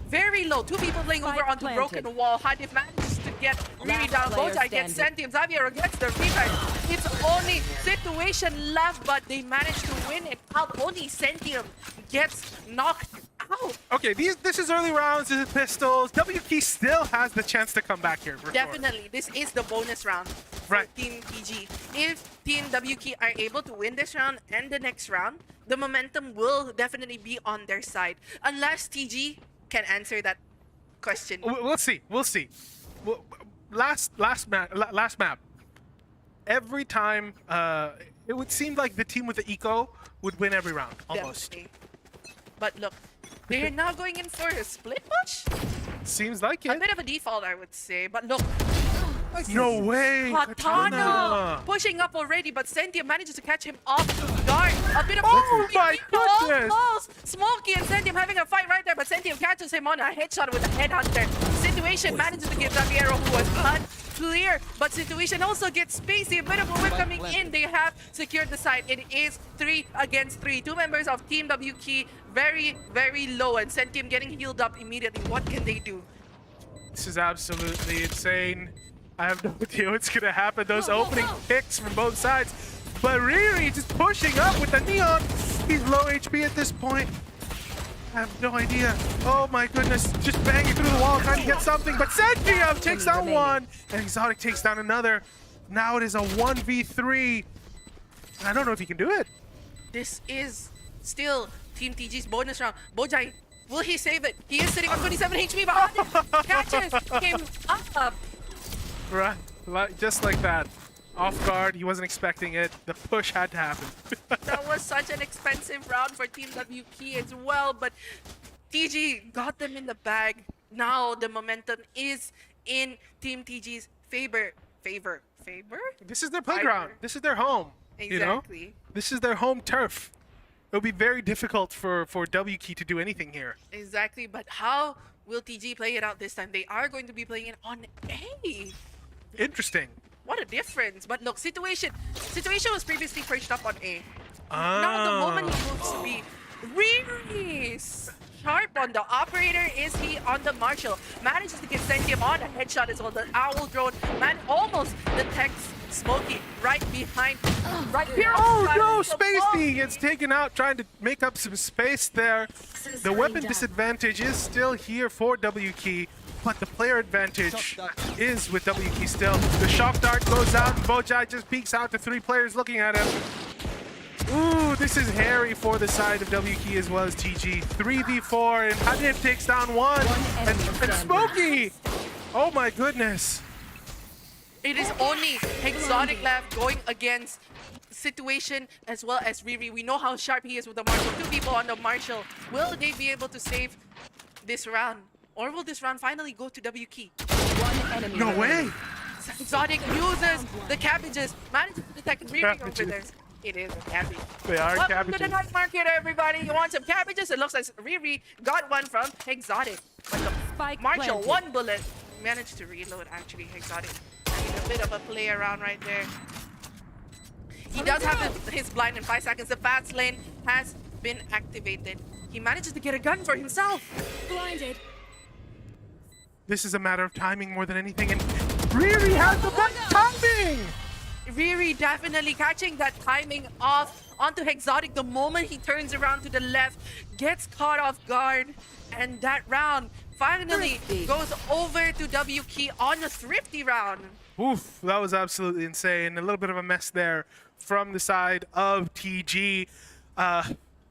Very low. 2 people playing over onto broken wall. Hadif manages to get really down. Bojai gets Sentium. Xavier gets the revenge. It's only situation left, but they managed to win it out. Only Sentium gets knocked out. Okay, this is early rounds. This is pistols. WK still has the chance to come back here. For Definitely, this is the bonus round for Right. Team TG. If Team WK are able to win this round and the next round, the momentum will definitely be on their side. Unless TG can answer that question. We'll see. We'll see. Last map. Every time, it would seem like the team with the eco would win every round, almost. Definitely. But look, they're now going in for a split push? Seems like A it. bit of a default, I would say. But look, No way. Katana pushing up already, but Sentia manages to catch him off guard. A bit of Oh my goodness! almost. Smokey and Sentium having a fight right there, but Sentium catches him on a headshot with a headhunter. Situation manages to give Xavier, who was cut clear, but Situation also gets Spacey. A bit of a whip coming in. They have secured the side. It is 3 against 3. 2 members of Team WK very, very low, and Sentium getting healed up immediately. What can they do? This is absolutely insane. I have no idea what's gonna happen. Those opening picks from both sides. But Riri just pushing up with the neon. He's low HP at this point. I have no idea. Oh my goodness. Just banging through the wall trying to get something. But Setia takes down one. And Exotic takes down another. Now it is a 1v3. I don't know if he can do it. This is still Team TG's bonus round. Bojai, will he save it? He is sitting on 27 HP, but catches him up. Right. Just like that. Off guard. He wasn't expecting it. The push had to happen. That was such an expensive round for Team WK as well, but TG got them in the bag. Now the momentum is in Team TG's favor. This is their playground. Fiber. This is their home. You know? Exactly. This is their home turf. It'll be very difficult for WK to do anything here. Exactly, but how will TG play it out this time? They are going to be playing it on A. Interesting. What a difference. But look, Situation was previously perched up on A. Now the moment he moves to B, really sharp on the operator. Is he on the Marshall? Manages to get Sentium on a headshot as well. The Owl drone, man, almost detects Smokey right behind. Right here. Oh no, Spacey gets taken out trying to make up some space there. The weapon disadvantage is still here for WK, but the player advantage is with WK still. The shock dart goes out and Bojai just peeks out to 3 players looking at him. Ooh, this is hairy for the side of WK as well as TG. 3v4 and Hadif takes down one. And Smokey! Oh my goodness. It is only Exotic left going against Situation as well as Riri. We know how sharp he is with the Marshall. 2 people on the Marshall. Will they be able to save this round? Or will this round finally go to WK? No way! Exotic uses the cabbages. Manages to detect Riri over there. It is a cabbage. They are Welcome cabbages. to the night market, everybody. You want some cabbages? It looks like Riri got one from Exotic. But the Marshall, 1 bullet. Managed to reload, actually, Exotic. Having a bit of a play around right there. He does have his blind in 5 seconds. The fast lane has been activated. He manages to get a gun for himself. Blinded. This is a matter of timing more than anything, and Riri has the best timing! Riri definitely catching that timing off onto Exotic the moment he turns around to the left, gets caught off guard, and that round finally goes over to WK on a thrifty round. Oof, that was absolutely insane. A little bit of a mess there from the side of TG.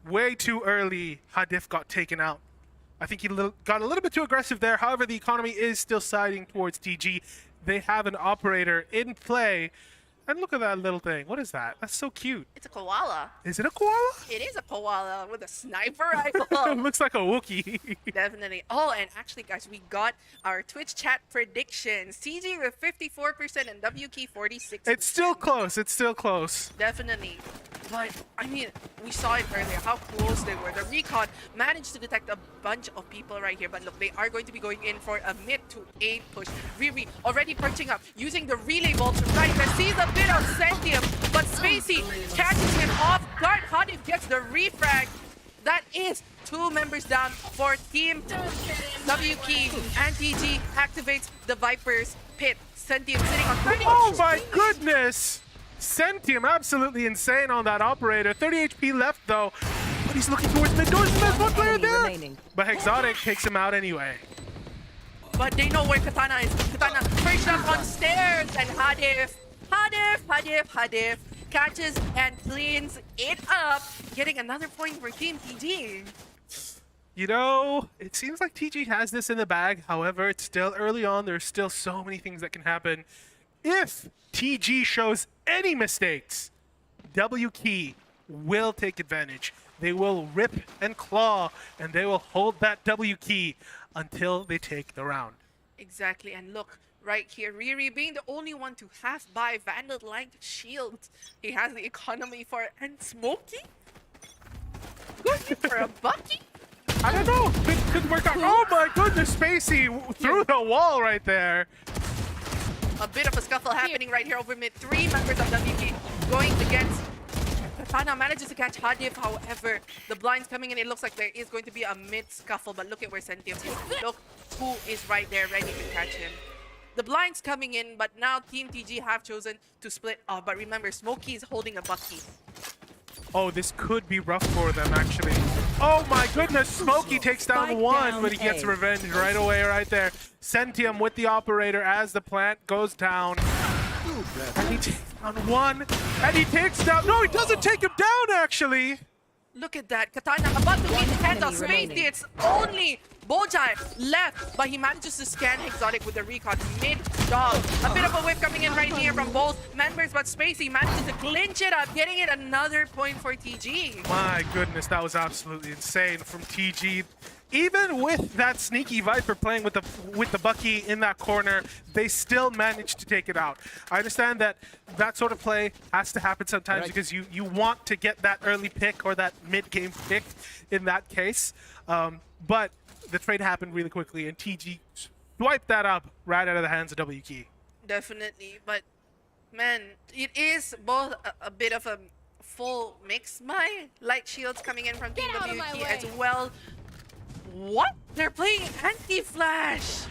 Way too early, Hadif got taken out. I think he got a little bit too aggressive there. However, the economy is still siding towards TG. They have an operator in play. And look at that little thing. What is that? That's so cute. It's a koala. Is it a koala? It is a koala with a sniper rifle. It looks like a Wookiee. Definitely. Oh, and actually, guys, we got our Twitch chat predictions. CG with 54% and WK 46%. It's still close. It's still close. Definitely. But, I mean, we saw it earlier, how close they were. The recon managed to detect a bunch of people right here. But look, they are going to be going in for a mid to A push. Riri already perching up, using the relay ball to right there. Sees a bit of Sentium, but Spacey catches him off guard. Hadif gets the refrag. That is 2 members down for Team WK. And TG activates the Viper's pit. Sentium sitting on 30. Oh my goodness! Sentium absolutely insane on that operator. 30 HP left though, but he's looking towards mid doors. There's one player there, but Exotic takes him out anyway. But they know where Katana is. Katana perched up on stairs, and Hadif catches and cleans it up, getting another point for Team TG. You know, it seems like TG has this in the bag. However, it's still early on. There's still so many things that can happen. If TG shows any mistakes, WK will take advantage. They will rip and claw, and they will hold that WK until they take the round. Exactly, and look, right here, Riri being the only one to half-buy Vandal Light Shield. He has the economy for it. And Smokey? Going in for a Bucky? I don't know. Could work out. Oh my goodness, Spacey through the wall right there. A bit of a scuffle happening right here over mid. 3 members of WK going against Katana. Manages to catch Hadif, however, the blinds coming in. It looks like there is going to be a mid scuffle, but look at where Sentium is. Look who is right there ready to catch him. The blinds coming in, but now Team TG have chosen to split off. But remember, Smokey is holding a Bucky. Oh, this could be rough for them, actually. Oh my goodness, Smokey takes down one, but he gets revenge right away right there. Sentium with the operator as the plant goes down. And he takes down one, and he takes down... No, he doesn't take him down, actually! Look at that. Katana about to meet the head of Spacey. It's only Bojai left, but he manages to scan Exotic with the recon mid-dog. A bit of a whip coming in right here from both members, but Spacey manages to clinch it up, getting it another point for TG. My goodness, that was absolutely insane from TG. Even with that sneaky Viper playing with the Bucky in that corner, they still managed to take it out. I understand that that sort of play has to happen sometimes because you want to get that early pick or that mid-game pick in that case. But the trade happened really quickly, and TG swiped that up right out of the hands of WK. Definitely, but man, it is both a bit of a full mix. My light shields coming in from Team WK as well. What? They're playing anti-flash!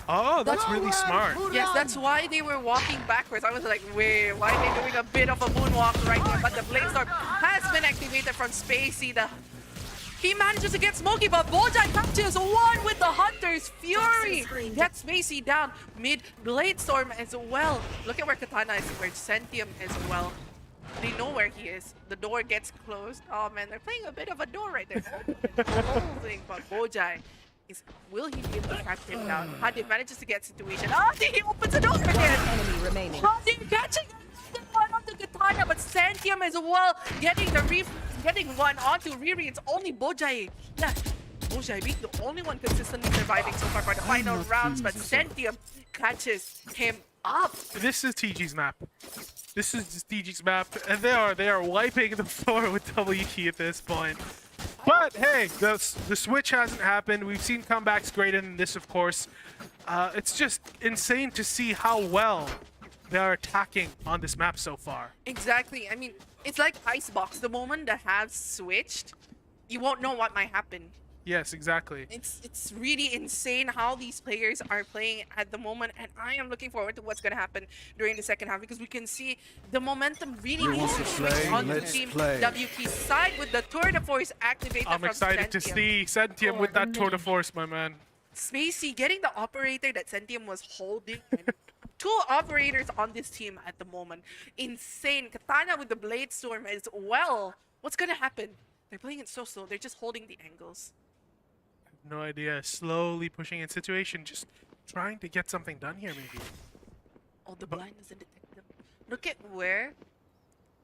Oh, that's really smart. Yes, that's why they were walking backwards. I was like, wait, why are they doing a bit of a moonwalk right there? But the Blade Storm has been activated from Spacey. He manages to get Smokey, but Bojai catches one with the Hunter's Fury. Gets Spacey down mid Blade Storm as well. Look at where Katana is, where Sentium as well. They know where he is. The door gets closed. Oh man, they're playing a bit of a door right there. Closing, but Bojai will he be able to track him down? Hadif manages to get situation. Oh, he opens the door again. Enemy remaining. Hadif catching one onto Katana, but Sentium as well getting one onto Riri. It's only Bojai left. Bojai being the only one consistently surviving so far for the final rounds, but Sentium catches him up. This is TG's map. This is just TG's map, and they are wiping the floor with WK at this point. But hey, the switch hasn't happened. We've seen comebacks greater than this, of course. It's just insane to see how well they are attacking on this map so far. Exactly. I mean, it's like Icebox. The moment the halves switched, you won't know what might happen. Yes, exactly. It's really insane how these players are playing at the moment, and I am looking forward to what's going to happen during the second half because we can see the momentum really needs to switch on the Team WK side with the Tour de Force activated I'm excited to see Sentium with that Tour de Force, my man. Spacey getting the operator that Sentium was holding. And 2 operators on this team at the moment. Insane. Katana with the Blade Storm as well. What's going to happen? They're playing it so slow. They're just holding the angles. No idea. Slowly pushing in situation, just trying to get something done here, maybe. Oh, the blind doesn't detect them. Look at where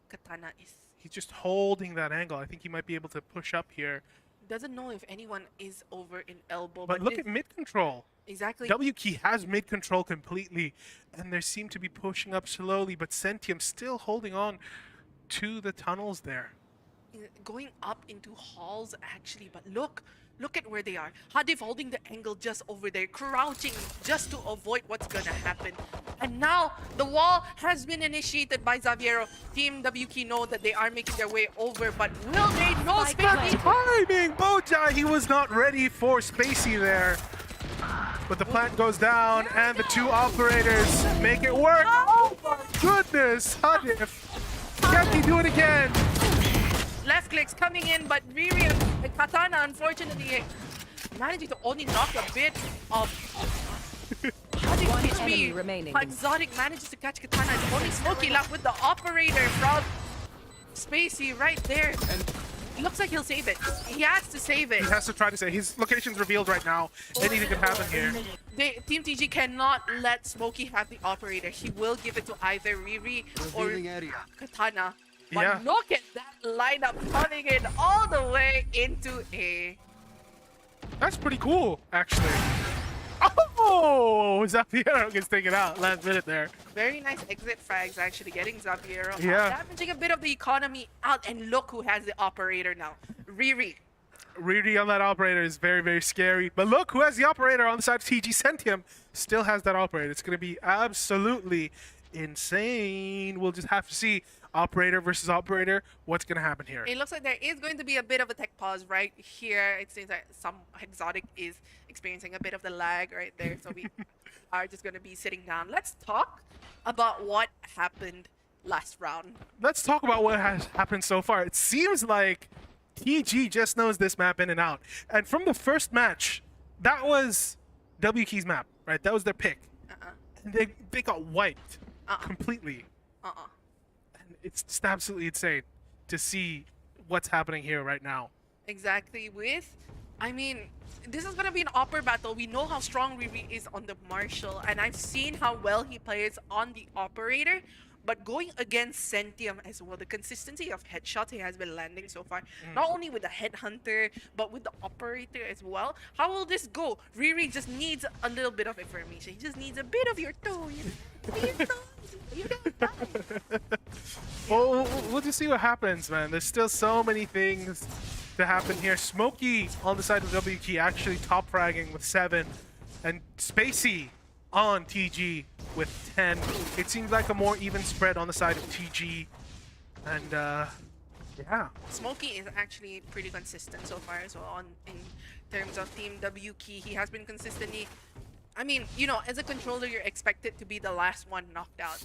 Katana is. He's just holding that angle. I think he might be able to push up here. Doesn't know if anyone is over in elbow. But look at mid control. Exactly. W key has mid control completely, and they seem to be pushing up slowly, but Sentium still holding on to the tunnels there. Going up into halls actually, but look at where they are. Hadif holding the angle just over there, crouching just to avoid what's gonna happen. And now the wall has been initiated by Xaviero. Team WK know that they are making their way over, but will they? No space. Timing! Bojai, he was not ready for Spacey there. But the plant goes down, and the two operators make it work. Oh my goodness! Hadif, can he do it again? Left clicks coming in, but Riri and Katana unfortunately managing to only knock a bit of Hadif enemy HP. remaining. Exotic manages to catch Katana. It's only Smokey left with the operator from Spacey right there. And it looks like he'll save it. He has to save it. He has to try to say his location's revealed right now. Anything can happen here. Team TG cannot let Smokey have the operator. He will give it to either Riri or Katana. But Yeah. look at that lineup coming in all the way into A. That's pretty cool, actually. Oh, Zapiero gets taken out last minute there. Very nice exit frags actually getting Xaviero out, Yeah. damaging a bit of the economy out, and look who has the operator now. Riri. Riri on that operator is very, very scary. But look who has the operator on the side of TG. Sentium still has that operator. It's going to be absolutely insane. We'll just have to see operator versus operator. What's going to happen here? It looks like there is going to be a bit of a tech pause right here. It seems like some exotic is experiencing a bit of the lag right there. So we are just going to be sitting down. Let's talk about what happened last round. Let's talk about what has happened so far. It seems like TG just knows this map in and out. And from the first match, that was W Key's map, right? That was their pick. And they got wiped completely. And it's just absolutely insane to see what's happening here right now. Exactly. I mean, this is going to be an upper battle. We know how strong Riri is on the Marshall, and I've seen how well he plays on the operator. But going against Sentium as well, the consistency of headshots he has been landing so far, not only with the headhunter, but with the operator as well. How will this go? Riri just needs a little bit of information. He just needs a bit of your toe. You know, Well, we'll just see what happens, man. There's still so many things to happen here. Smokey on the side of W Key actually top fragging with 7. And Spacey on TG with 10. It seems like a more even spread on the side of TG. And yeah. Smokey is actually pretty consistent so far as well in terms of Team W Key. He has been consistently, I mean, you know, as a controller, you're expected to be the last one knocked out.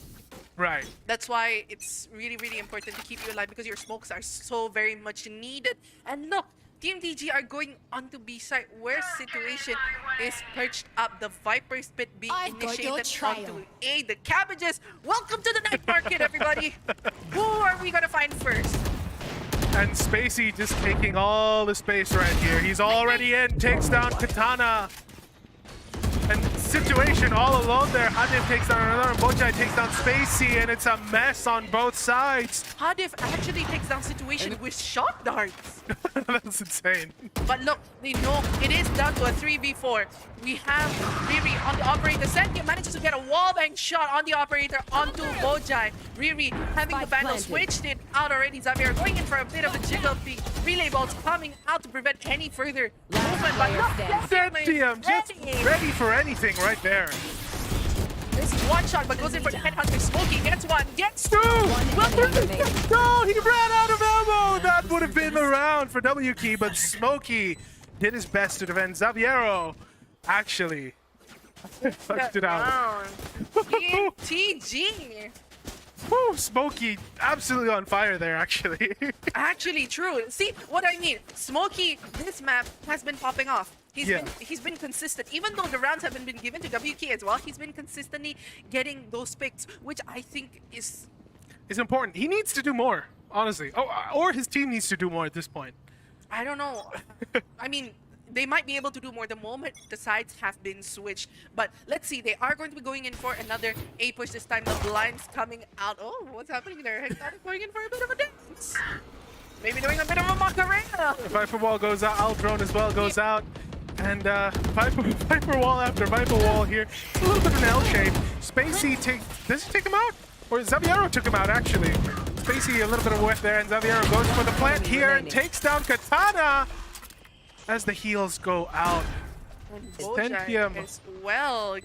Right. That's why it's really, really important to keep you alive, because your smokes are so very much needed. And look, Team TG are going onto B side where situation is perched up. The Viper Spit being initiated onto A. The Cabbages. Welcome to the night market, everybody. Who are we gonna find first? And Spacey just taking all the space right here. He's already in, takes down Katana. And situation all alone there. Hadif takes down another, and Bojai takes down Spacey, and it's a mess on both sides. Hadif actually takes down situation with shock darts. That's insane. But look, they know it is down to a 3v4. We have Riri on the operator. Sentia manages to get a wallbang shot on the operator onto Bojai. Riri having the vandal switched it out already. Xavier going in for a bit of a jiggle. The relay bolts coming out to prevent any further movement. But look, Sentium just ready for anything right there. This one shot, but goes in for the headhunter. Smokey gets one, gets two. No, he ran out of ammo. That would have been the round for W Key, but Smokey did his best to defend. Xaviero actually touched it out. Team TG. Woo, Smokey absolutely on fire there, actually. Actually, true. See what I mean? Smokey, this map has been popping off. He's been consistent. Even though the rounds haven't been given to WK as well, he's been consistently getting those picks, which I think is important. He needs to do more, honestly. Oh, or his team needs to do more at this point. I don't know. I mean, they might be able to do more the moment the sides have been switched. But let's see, they are going to be going in for another A push this time. The blinds coming out. Oh, what's happening there? Exotic going in for a bit of a dance. Maybe doing a bit of a Macarena. Viper Wall goes out, Alt Drone as well goes out. And Viper Wall after Viper Wall here. A little bit of an L shape. Spacey does he take him out? Or Xaviero took him out actually. Spacey a little bit of whiff there, and Xaviero goes for the plant here and takes down Katana as the heals go out. Boeffi as well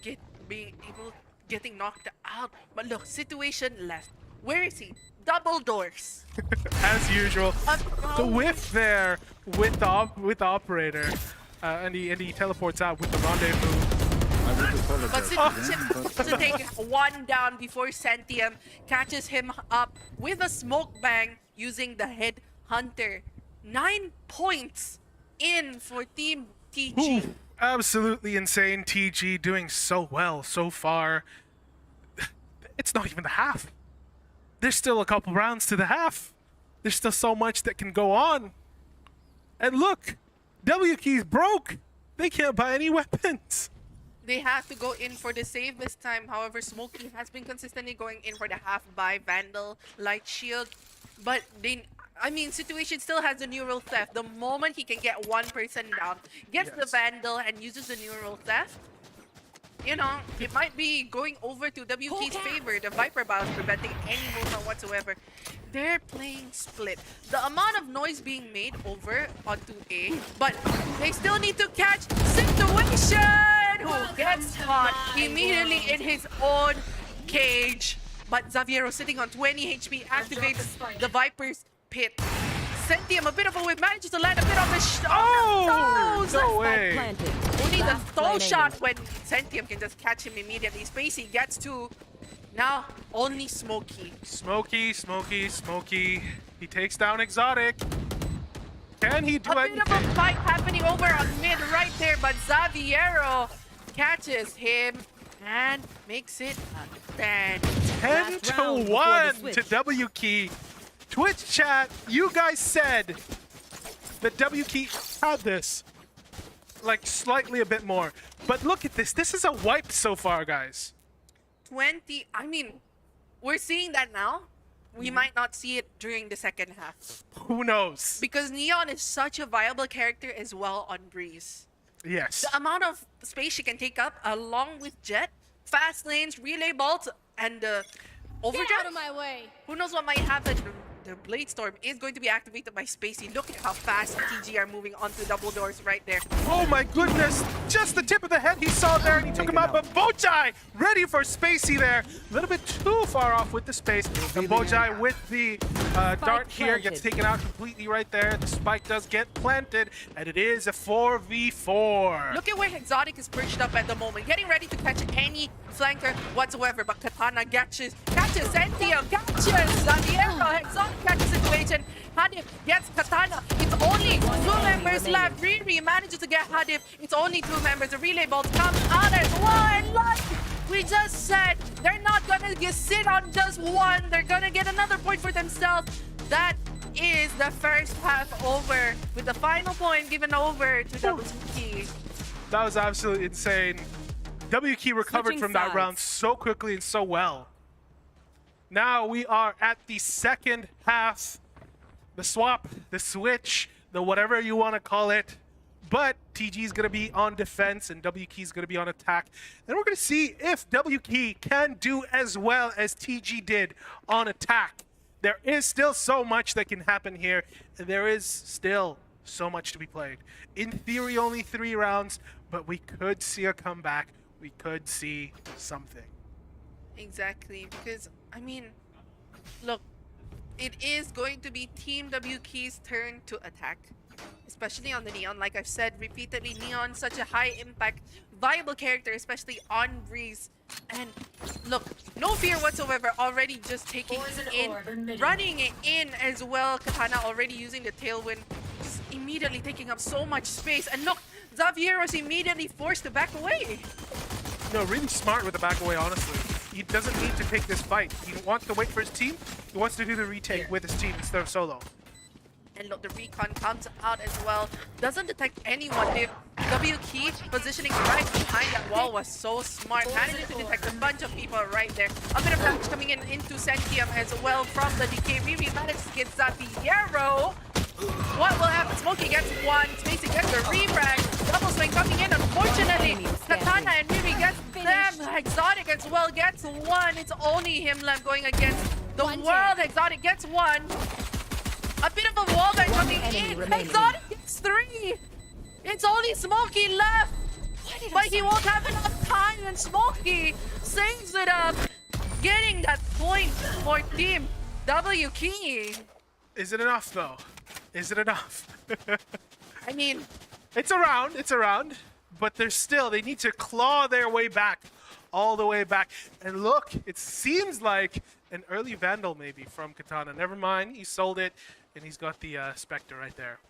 getting knocked out. But look, situation left. Where is he? Double doors. As usual. The whiff there with the operator. And he teleports out with the rendezvous. But situation to take one down before Setia catches him up with a smoke bang using the head hunter. 9 points in for Team TG. Ooh, absolutely insane. TG doing so well so far. It's not even the half. There's still a couple rounds to the half. There's still so much that can go on. And look, W keys broke. They can't buy any weapons. They have to go in for the save this time. However, Smokey has been consistently going in for the half buy Vandal, Light Shield. But Situation still has the neural theft. The moment he can get one person down, gets the Vandal and uses the neural theft, you know, it might be going over to WK's favor. The Viper Bow is preventing any movement whatsoever. They're playing split. The amount of noise being made over onto A, but they still need to catch Situation, who gets caught immediately in his own cage. But Xaviero sitting on 20 HP activates the Viper's pit. Setia, a bit of a whip, manages to land a bit of his toes. No way. Only the stall shot when Setia can just catch him immediately. Spacey gets to now only Smokey. Smokey. He takes down Exotic. Can he do anything? A bit of a fight happening over on mid right there, but Xaviero catches him and makes it a 10-1 to W Key. Twitch chat, you guys said that W Key had this, like slightly a bit more. But look at this. This is a wipe so far, guys. 20. We're seeing that now. We might not see it during the second half. Who knows? Because Neon is such a viable character as well on Breeze. Yes. The amount of space she can take up, along with Jet, fast lanes, relay bolts, and overdrive. Get out of my way. Who knows what might happen? The Blade Storm is going to be activated by Spacey. Look at how fast TG are moving onto double doors right there. Oh my goodness! Just the tip of the head he saw there and he took him out, but Bojai ready for Spacey there. A little bit too far off with the space. And Bojai with the dart here gets taken out completely right there. The spike does get planted, and it is a 4v4. Look at where Exotic is perched up at the moment, getting ready to catch any flanker whatsoever, but Katana catches Setia, catches Xaviero. Exotic catches Situation. Hadif gets Katana. It's only 2 members left. Riri manages to get Hadif. It's only 2 members. The relay bolt comes out as well. And like we just said, they're not gonna sit on just one. They're gonna get another point for themselves. That is the first half over, with the final point given over to WK. That was absolutely insane. WK recovered from that round so quickly and so well. Now we are at the second half. The swap, the switch, the whatever you want to call it. But TG is going to be on defense and WK is going to be on attack. And we're going to see if WK can do as well as TG did on attack. There is still so much that can happen here. And there is still so much to be played. In theory, only 3 rounds, but we could see a comeback. We could see something. Exactly, because, look, it is going to be Team WK's turn to attack, especially on the Neon. Like I've said repeatedly, Neon, such a high impact, viable character, especially on Breeze. And look, no fear whatsoever, already just taking it in, running it in as well. Katana already using the Tailwind, just immediately taking up so much space. And look, Xavier was immediately forced to back away. No, really smart with the back away, honestly. He doesn't need to take this fight. He wants to wait for his team. He wants to do the retake with his team instead of solo. And look, the recon comes out as well. Doesn't detect anyone. The W key positioning right behind that wall was so smart. Managed to detect a bunch of people right there. A bit of damage coming in into Sentium as well from the DK. Riri managed to get Zaviero. What will happen? Smokey gets one. Spacey gets the refrag. Double swing coming in. Unfortunately, Katana and Riri gets them. Exotic as well gets one. It's only Himlam going against the world. Exotic gets one. A bit of a wall bang coming in. Exotic gets three. It's only Smokey left. But he won't have enough time, and Smokey saves it up. Getting that point for Team W Key. Is it enough though? Is it enough? I mean, it's around, but they need to claw their way back, all the way back. And look, it seems like an early Vandal maybe from Katana. Never mind, he sold it, and he's got the Spectre right there.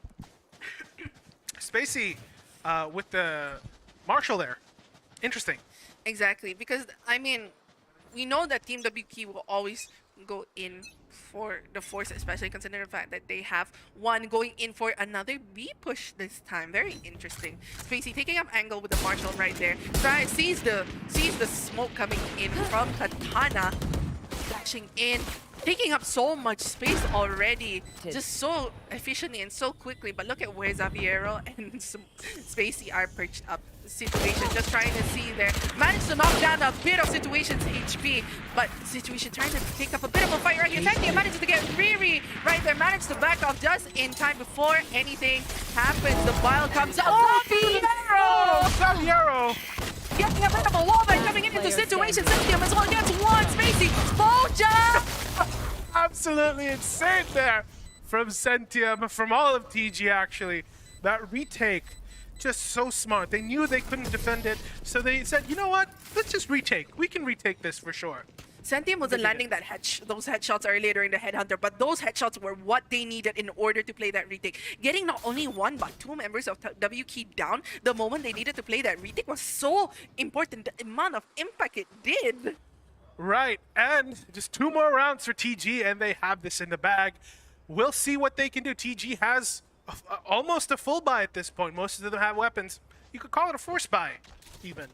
Spacey with the Marshall there. Interesting. exactly. Because, I mean, we know that Team WK will always go in for the force, especially considering the fact that they have one going in for another B push this time. Very interesting. Spacey taking up angle with the Marshall right there. Sees the smoke coming in from Katana. Flashing in, taking up so much space already, just so efficiently and so quickly. But look at where Zaviero and Spacey are perched up. Situation just trying to see there. Managed to knock down a bit of Situation's HP, but Situation trying to take up a bit of a fight right here. Setia managed to get Riri right there, managed to back off just in time before anything happens. The bile comes out. Zaviero! Getting a bit of a wallbang coming into Situation. Setia as well gets one. Spacey, Boja! Absolutely insane there from Sentium, from all of TG actually. That retake, just so smart. They knew they couldn't defend it, so they said, you know what? Let's just retake. We can retake this for sure. Sentium wasn't landing those headshots earlier during the Headhunter, but those headshots were what they needed in order to play that retake. Getting not only one, but two members of WK down the moment they needed to play that retake was so important. The amount of impact it did. Right, and just 2 more rounds for TG, and they have this in the bag. We'll see what they can do. TG has almost a full buy at this point. Most of them have weapons. You could call it a force buy, even.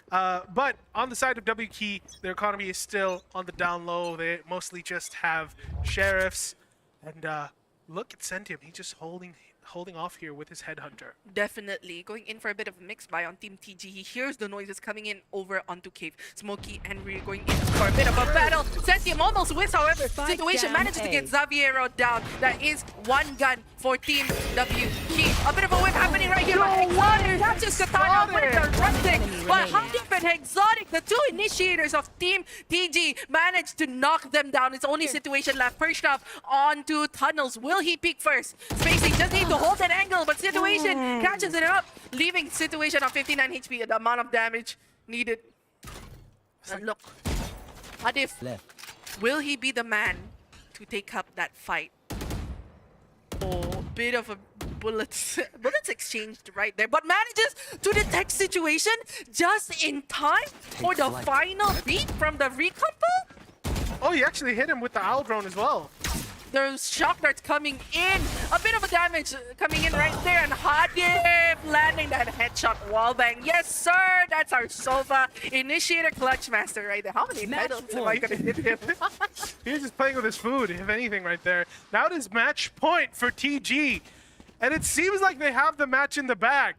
But on the side of WK, their economy is still on the down low. They mostly just have sheriffs. And look at Sentium. He's just holding off here with his Headhunter. Definitely. Going in for a bit of a mix buy on Team TG. He hears the noises coming in over onto Cave. Smokey and Riri going in for a bit of a battle. Sentium almost wins, however. Situation manages to get Zaviero down. That is one gun for Team WK. A bit of a whip happening right here. But Exotic catches Katana with the running. But Handif and Exotic, the two initiators of Team TG, managed to knock them down. It's only Situation left. Perched up onto tunnels. Will he peek first? Spacey just needs to hold that angle, but Situation catches it up, leaving Situation on 59 HP. The amount of damage needed. And look, Handif, will he be the man to take up that fight? Oh, bit of a bullets exchanged right there, but manages to detect Situation just in time for the final beat from the recon pull. Oh, he actually hit him with the owl drone as well. There's shock darts coming in. A bit of a damage coming in right there. And Handif landing that headshot wallbang. Yes, sir. That's our Sova Initiator Clutch Master right there. How many medals am I going to hit him? He's just playing with his food, if anything, right there. Now it is match point for TG. And it seems like they have the match in the bag.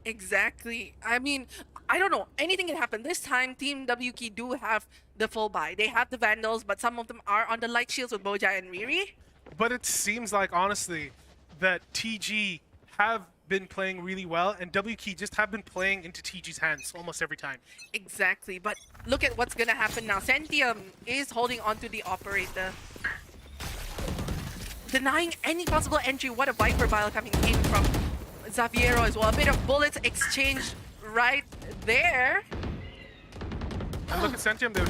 Exactly. I mean, I don't know. Anything can happen. This time, Team WK do have the full buy. They have the Vandals, but some of them are on the light shields with Boja and Riri. But it seems like, honestly, that TG have been playing really well, and WK just have been playing into TG's hands almost every time. Exactly. But look at what's going to happen now. Sentium is holding on to the operator, denying any possible entry. What a Viper Bile coming in from Zaviero as well. A bit of bullets exchanged right there. And look at Sentium there.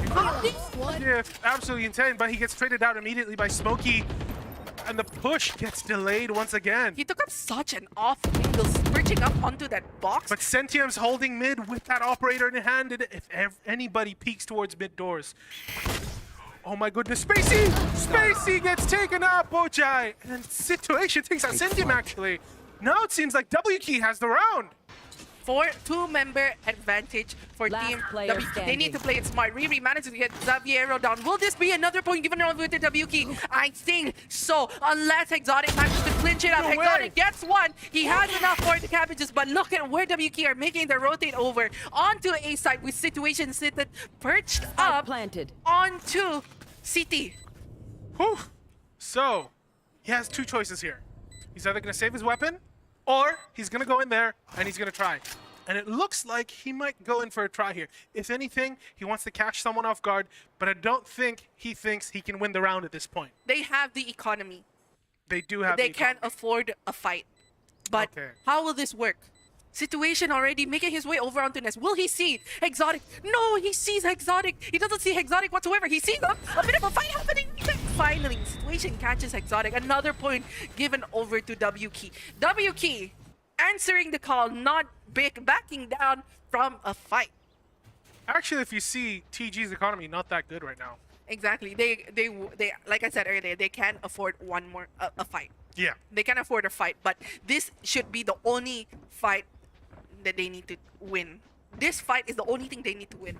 Yeah, absolutely insane, but he gets traded out immediately by Smokey. And the push gets delayed once again. He took up such an off angle, perching up onto that box. But Sentium's holding mid with that operator in hand, and if anybody peeks towards mid doors. Oh my goodness, Spacey! Spacey gets taken out, Bojai! And Situation takes out Centium actually. Now it seems like W Key has the round. 2-member advantage for Last Team player W. They standing. need to play it smart. Riri manages to get Xaviero down. Will this be another point given over to W Key? I think so. Unless Exotic manages to clinch it up. No way. Exotic gets one. He has enough for the cabbages, but look at where W Key are making the rotate over onto A side with Situation seated perched up planted. onto CT. Whew. So, he has two choices here. He's either going to save his weapon, or he's going to go in there and he's going to try. And it looks like he might go in for a try here. If anything, he wants to catch someone off guard, but I don't think he thinks he can win the round at this point. They have the economy. They do have They the can't economy. afford a fight. But Okay. how will this work? Situation already making his way over onto Nest. Will he see Exotic? No, he sees Exotic. He doesn't see Exotic whatsoever. He sees a bit of a fight happening. Finally, Situation catches Exotic. Another point given over to W Key. W Key answering the call, not backing down from a fight. Actually, if you see TG's economy, not that good right now. Exactly. They like I said earlier, they can't afford one more a fight. Yeah. They can afford a fight, but this should be the only fight that they need to win. This fight is the only thing they need to win.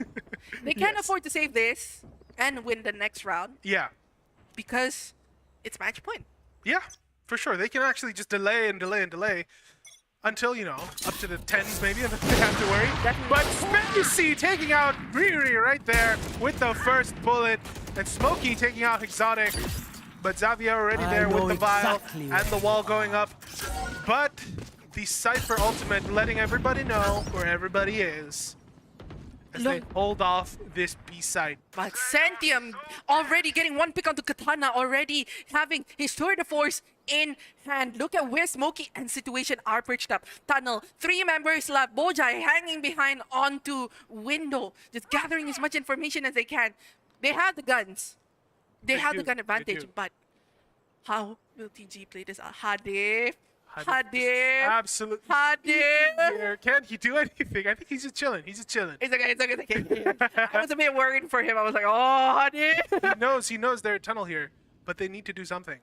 They can't Yes. afford to save this and win the next round Yeah. because it's match point. Yeah, for sure. They can actually just delay and delay and delay until, you know, up to the 10s maybe, and then they have to worry. Definitely. But Spacey taking out Riri right there with the first bullet, and Smokey taking out Exotic. But Xavier already I there with know the vial exactly and the wall going up. But the Cypher ultimate letting everybody know where everybody is as they Look. hold off this B side. But Centium already getting one pick onto Katana, already having his tour de force in hand. Look at where Smokey and Situation are perched up. Tunnel, 3 members left. Bojai hanging behind onto window, just gathering as much information as they can. They have the guns. They have the do, gun they advantage, do. but how will TG play this out? Hadif. Just Hadif. absolutely. Hadif. Here. Can't he do anything? I think he's just chilling. He's just chilling. It's okay, it's okay, it's okay. I was a bit worried for him. I was like, oh, Hadif. He knows there's a tunnel here, but they need to do something.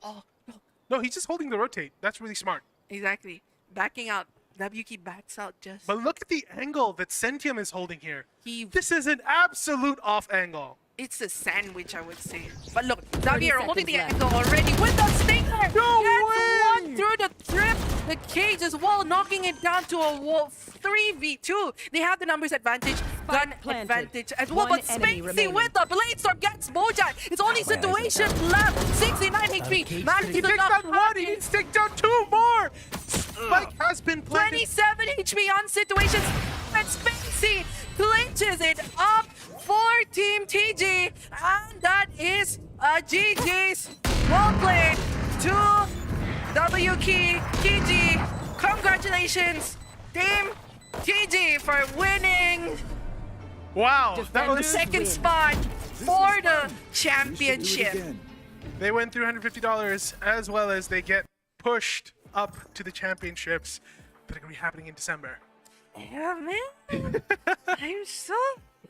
Oh, no. No, he's just holding the rotate. That's really smart. Exactly. Backing out. WK backs out just. But look at the angle that Centium is holding here. He. This is an absolute off angle. It's a sandwich, I would say. But look, Xavier holding the seconds angle already with the stinger. No Gets way! one through the trip. The cage as well, knocking it down to a wall 3v2. They have the numbers advantage, gun planted. advantage as well. One But enemy Spacey remaining. with the blade storm gets Bojai. It's only Situation left. 69 HP. Managed He to takes knock down one. He needs to take down 2 more. Spike has been planted. 27 HP on Situations. And Spacey clinches it up for Team TG. And that is GG's. Well played to WK TG. Congratulations, Team TG, for winning Wow, that the was second win. spot for the Do it championship. again. They win $350 as well as they get pushed up to the championships that are gonna be happening in December. Yeah, man. I'm so...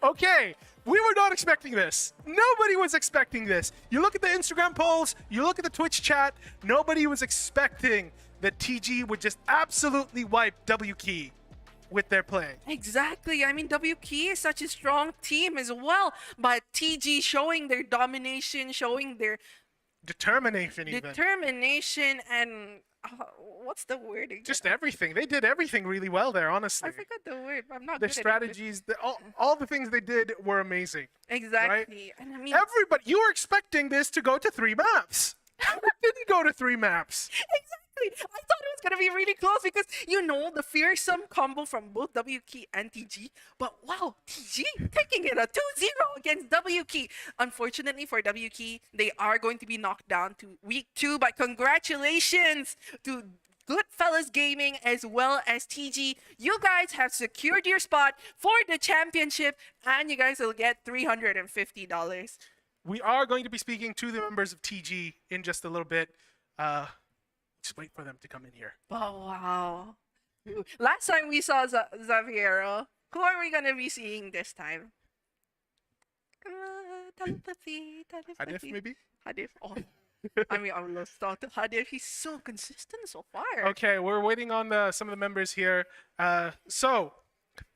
Okay, we were not expecting this. Nobody was expecting this. You look at the Instagram polls, you look at the Twitch chat, nobody was expecting that TG would just absolutely wipe WK with their play. Exactly. I mean, WK is such a strong team as well. But TG showing their domination, showing their Determination even. determination, and what's the word again? Just everything. They did everything really well there, honestly. I forgot the word. I'm not Their good at English. strategies, all the things they did were amazing. Exactly. And I mean, Everybody, you were expecting this to go to 3 maps. It didn't go to 3 maps. exactly. I thought it was gonna be really close because you know the fearsome combo from both WK and TG. But wow, TG taking it a 2-0 against WK. Unfortunately for WK, they are going to be knocked down to week 2. But congratulations to Goodfellas Gaming as well as TG. You guys have secured your spot for the championship, and you guys will get $350. We are going to be speaking to the members of TG in just a little bit. Just wait for them to come in here. Oh, wow. Last time we saw Xaviero. Who are we going to be seeing this time? telepathy. Hadif, maybe? Hadif. Oh. I mean, I would love to talk to Hadif. He's so consistent so far. Okay, we're waiting on some of the members here. So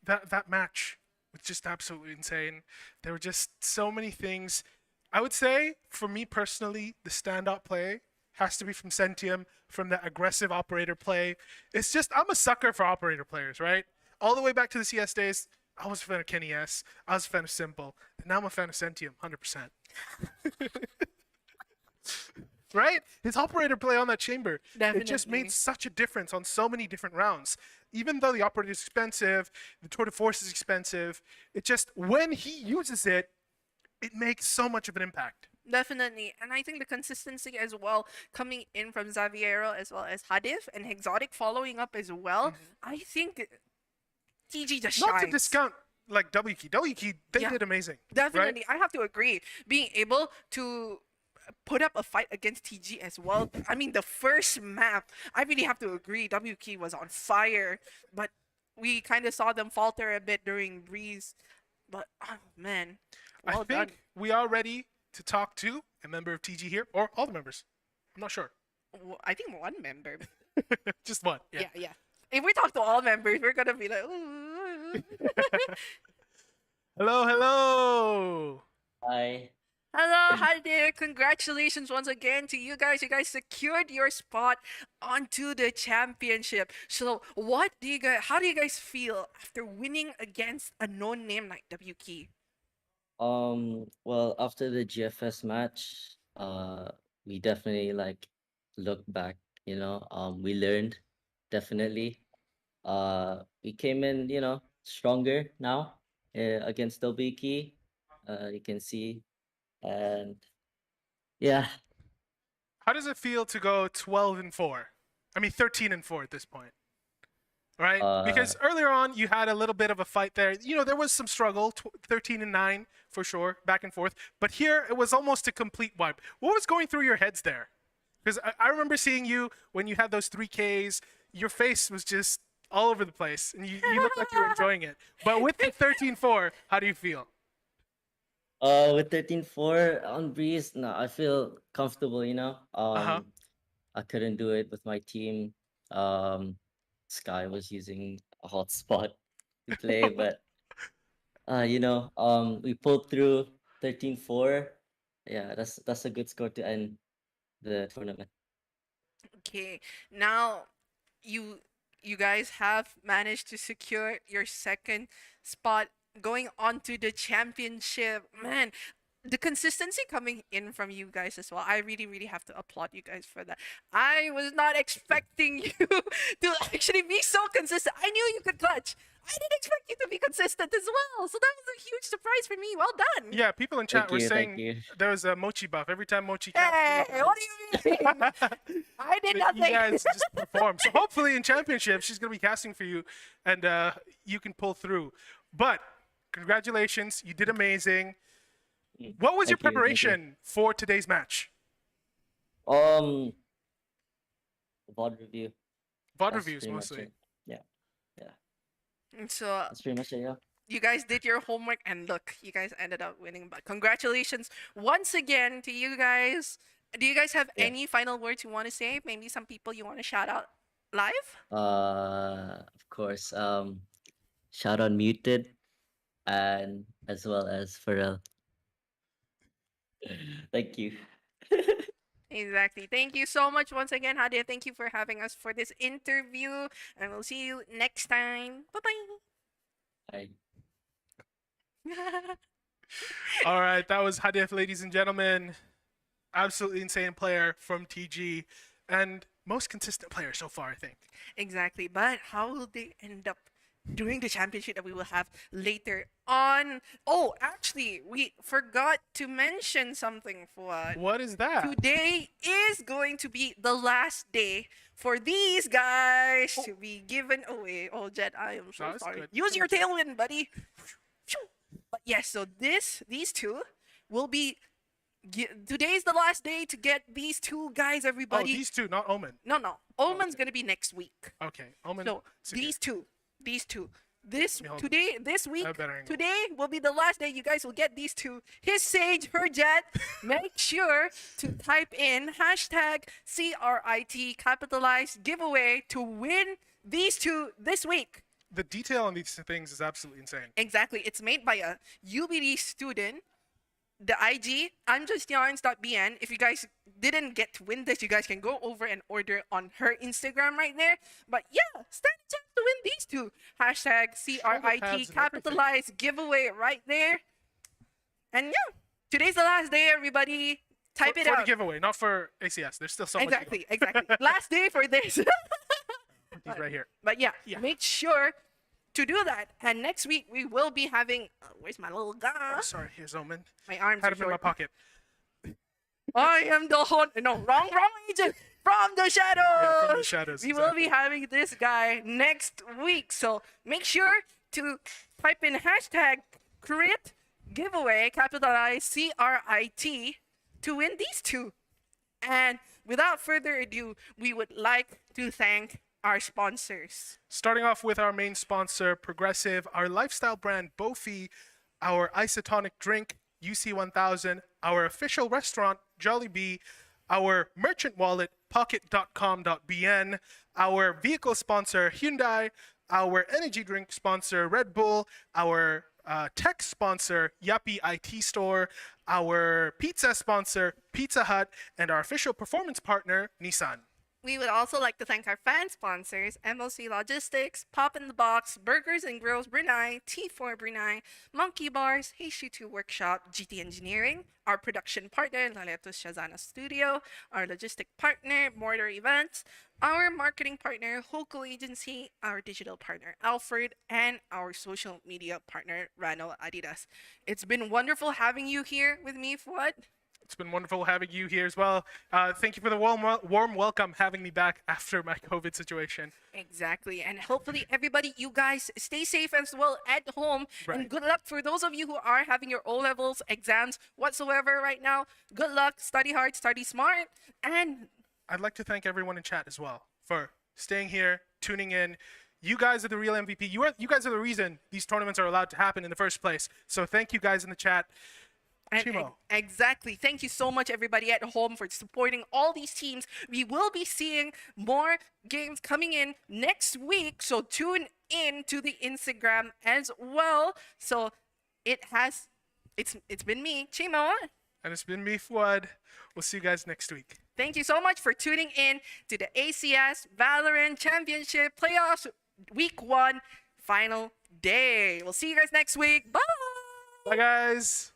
that match was just absolutely insane. There were just so many things. I would say, for me personally, the standout play has to be from Sentium, from that aggressive operator play. It's just, I'm a sucker for operator players, right? All the way back to the CS days, I was a fan of Kenny S. I was a fan of Simple. And now I'm a fan of Sentium, 100%. Right? His operator play on that chamber, it just Definitely. made such a difference on so many different rounds. Even though the operator is expensive, the tour de force is expensive, it just, when he uses it, it makes so much of an impact. Definitely. And I think the consistency as well, coming in from Xaviero as well as Hadif and Exotic following up as well, I think TG just shines. Not to discount like WK. WK, they Yeah. did amazing. Definitely. I have to agree. Being able to put up a fight against TG as well. I mean, the first map, I really have to agree, WK was on fire. But we kind of saw them falter a bit during Breeze. But, oh, man. Well I think done. we are ready to talk to a member of TG here, or all the members. I'm not sure. I think one member. Just one. Yeah. If we talk to all members, we're gonna be like, ooh. Hello. Hi. Hello, hi there. Congratulations once again to you guys. You guys secured your spot onto the championship. So, how do you guys feel after winning against a known name like WK? Well, after the GFS match, we definitely like looked back, we learned definitely. We came in, stronger now against WK. You can see, and yeah, How does it feel to go 12-4? I mean 13-4 at this point. Right? Because earlier on you had a little bit of a fight there. There was some struggle, 13-9 for sure, back and forth. But here it was almost a complete wipe. What was going through your heads there? Because I remember seeing you when you had those 3Ks. Your face was just all over the place, and you looked like you were enjoying it. But with the 13-4, how do you feel? with 13-4 on Breeze, no, I feel comfortable, I couldn't do it with my team. Sky was using a hotspot to play, but we pulled through 13-4. Yeah, that's a good score to end the tournament. Okay, now you guys have managed to secure your second spot going on to the championship. Man, the consistency coming in from you guys as well. I really, really have to applaud you guys for that. I was not expecting you to actually be so consistent. I knew you could clutch. I didn't expect you to be consistent as well. So that was a huge surprise for me. Well done. Yeah, people in chat Thank were you, saying thank you. there was a Mochi buff. Every time Mochi Hey, cast, what do you mean? I did you nothing. guys just perform. So hopefully in championship, she's going to be casting for you, and you can pull through. But congratulations. You did amazing. What was your Thank you, thank you. preparation for today's match? VOD review. VOD That's reviews pretty much mostly. it. Yeah. So That's pretty much it, yeah. you guys did your homework, and look, you guys ended up winning. But congratulations once again to you guys. Do you guys have Yeah. any final words you want to say? Maybe some people you want to shout out live? Of course. Shout out Muted and as well as Pharrell. Thank you. Exactly. Thank you so much once again, Hadia. Thank you for having us for this interview, and we'll see you next time. Bye Bye. bye. All right, that was Hadif, ladies and gentlemen. Absolutely insane player from TG, and most consistent player so far, I think. Exactly. But how will they end up during the championship that we will have later on? Oh, actually, we forgot to mention something, Fuad. What is that? Today is going to be the last day for these guys to be given away. Oh, Jet, I am so That was sorry. good. Use your tailwind, buddy. But yes, so these two will be. Today's the last day to get these two guys, Oh, everybody. these two, not Omen. No. Omen's gonna be next week. Okay, Omen. So secure. these two This me hold today, this week, a better angle. today will be the last day you guys will get these two. His Sage, her Jet. Make sure to type in hashtag CRIT capitalized giveaway to win these two this week. The detail on these things is absolutely insane. Exactly. It's made by a UBD student. The IG, unjustyarns.bn. If you guys didn't get to win this, you guys can go over and order on her Instagram right there. But yeah, stand a chance to win these two. Hashtag pads CRIT and capitalized giveaway right there. And yeah, today's the last day, everybody. Type it For the out. giveaway, not for ACS. There's still so much to go. Exactly. Last day for this. He's right here. But yeah, Yeah. make sure to do that. And next week we will be having. Where's my little guy? Oh, sorry, here's Omen. My arms Had are him in my short. pocket. I am the no, wrong agent from the shadows. Yeah, from the shadows, We will exactly. be having this guy next week, so make sure to type in hashtag crit giveaway, capitalize CRIT, to win these two. And without further ado, we would like to thank our sponsors. Starting off with our main sponsor, Progresif, our lifestyle brand, Boeffi, our isotonic drink, UC1000, our official restaurant, Jollibee, our merchant wallet, pocket.com.bn, our vehicle sponsor, Hyundai, our energy drink sponsor, Red Bull, our tech sponsor, Yappe IT Store, our pizza sponsor, Pizza Hut, and our official performance partner, Nissan. We would also like to thank our fan sponsors, MOC Logistics, Pop in the Box, Burgers and Grills Brunei, T4 Brunei, Monkey Bars, Heishu2 Workshop, GT Engineering, our production partner, Laletos Shazana Studio, our logistic partner, Mortar Events, our marketing partner, Hoko Agency, our digital partner, Alfred, and our social media partner, Rano Adidas. It's been wonderful having you here with me, Fuad. It's been wonderful having you here as well. Thank you for the warm welcome having me back after my COVID situation. Exactly. And hopefully everybody, you guys stay safe as well at home. Right. And good luck for those of you who are having your O-levels, exams, whatsoever right now. Good luck. Study hard, study smart. And I'd like to thank everyone in chat as well for staying here, tuning in. You guys are the real MVP. You guys are the reason these tournaments are allowed to happen in the first place. So thank you guys in the chat. Chimo. Exactly. Thank you so much, everybody at home, for supporting all these teams. We will be seeing more games coming in next week, so tune in to the Instagram as well. So it's been me, Chimo. And it's been me, Fuad. We'll see you guys next week. Thank you so much for tuning in to the ACS VALORANT Championship Playoffs Week 1 Final Day. We'll see you guys next week. Bye! Bye, guys.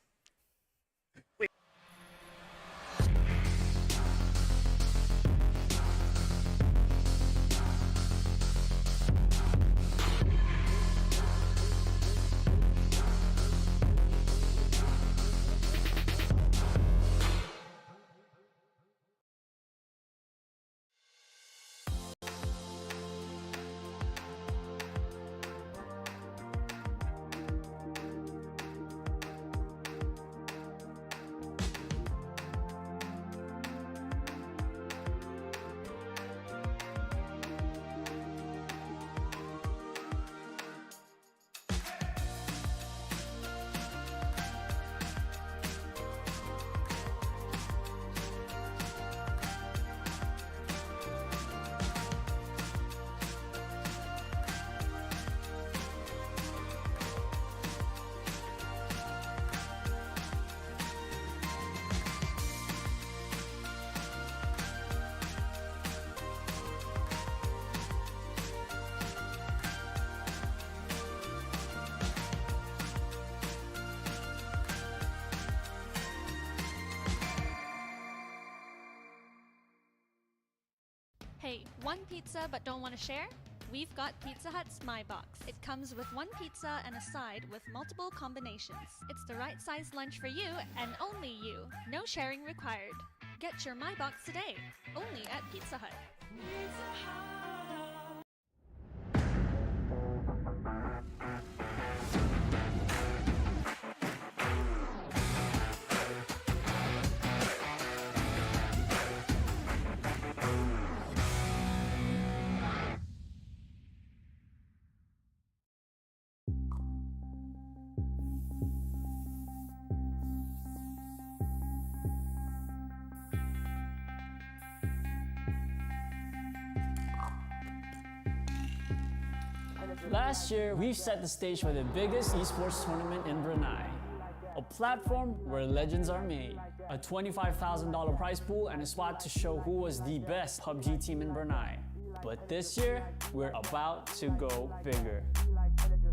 Hey, one pizza but don't want to share? We've got Pizza Hut's My Box. It comes with one pizza and a side with multiple combinations. It's the right size lunch for you and only you. No sharing required. Get your My Box today, only at Pizza Hut. Last year, we've set the stage for the biggest esports tournament in Brunei. A platform where legends are made. A $25,000 prize pool and a spot to show who was the best PUBG team in Brunei. But this year, we're about to go bigger.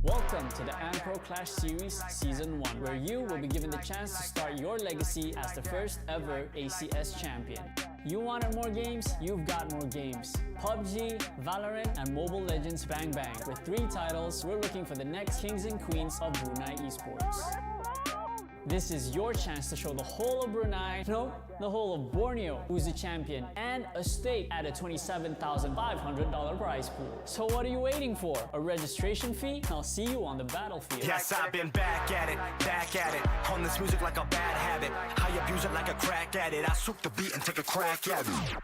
Welcome to the AMPRO Clash Series Season 1, where you will be given the chance to start your legacy as the first ever ACS champion. You wanted more games? You've got more games. PUBG, VALORANT, and Mobile Legends Bang Bang. With 3 titles, we're looking for the next kings and queens of Brunei Esports. This is your chance to show the whole of Brunei, no, the whole of Borneo, who's the champion, and a stake at a $27,500 prize pool. So what are you waiting for? A registration fee? I'll see you on the battlefield. Yes, I've been back at it. On this music like a bad habit. I abuse it like a crack addict. I swoop the beat and take a crack at it.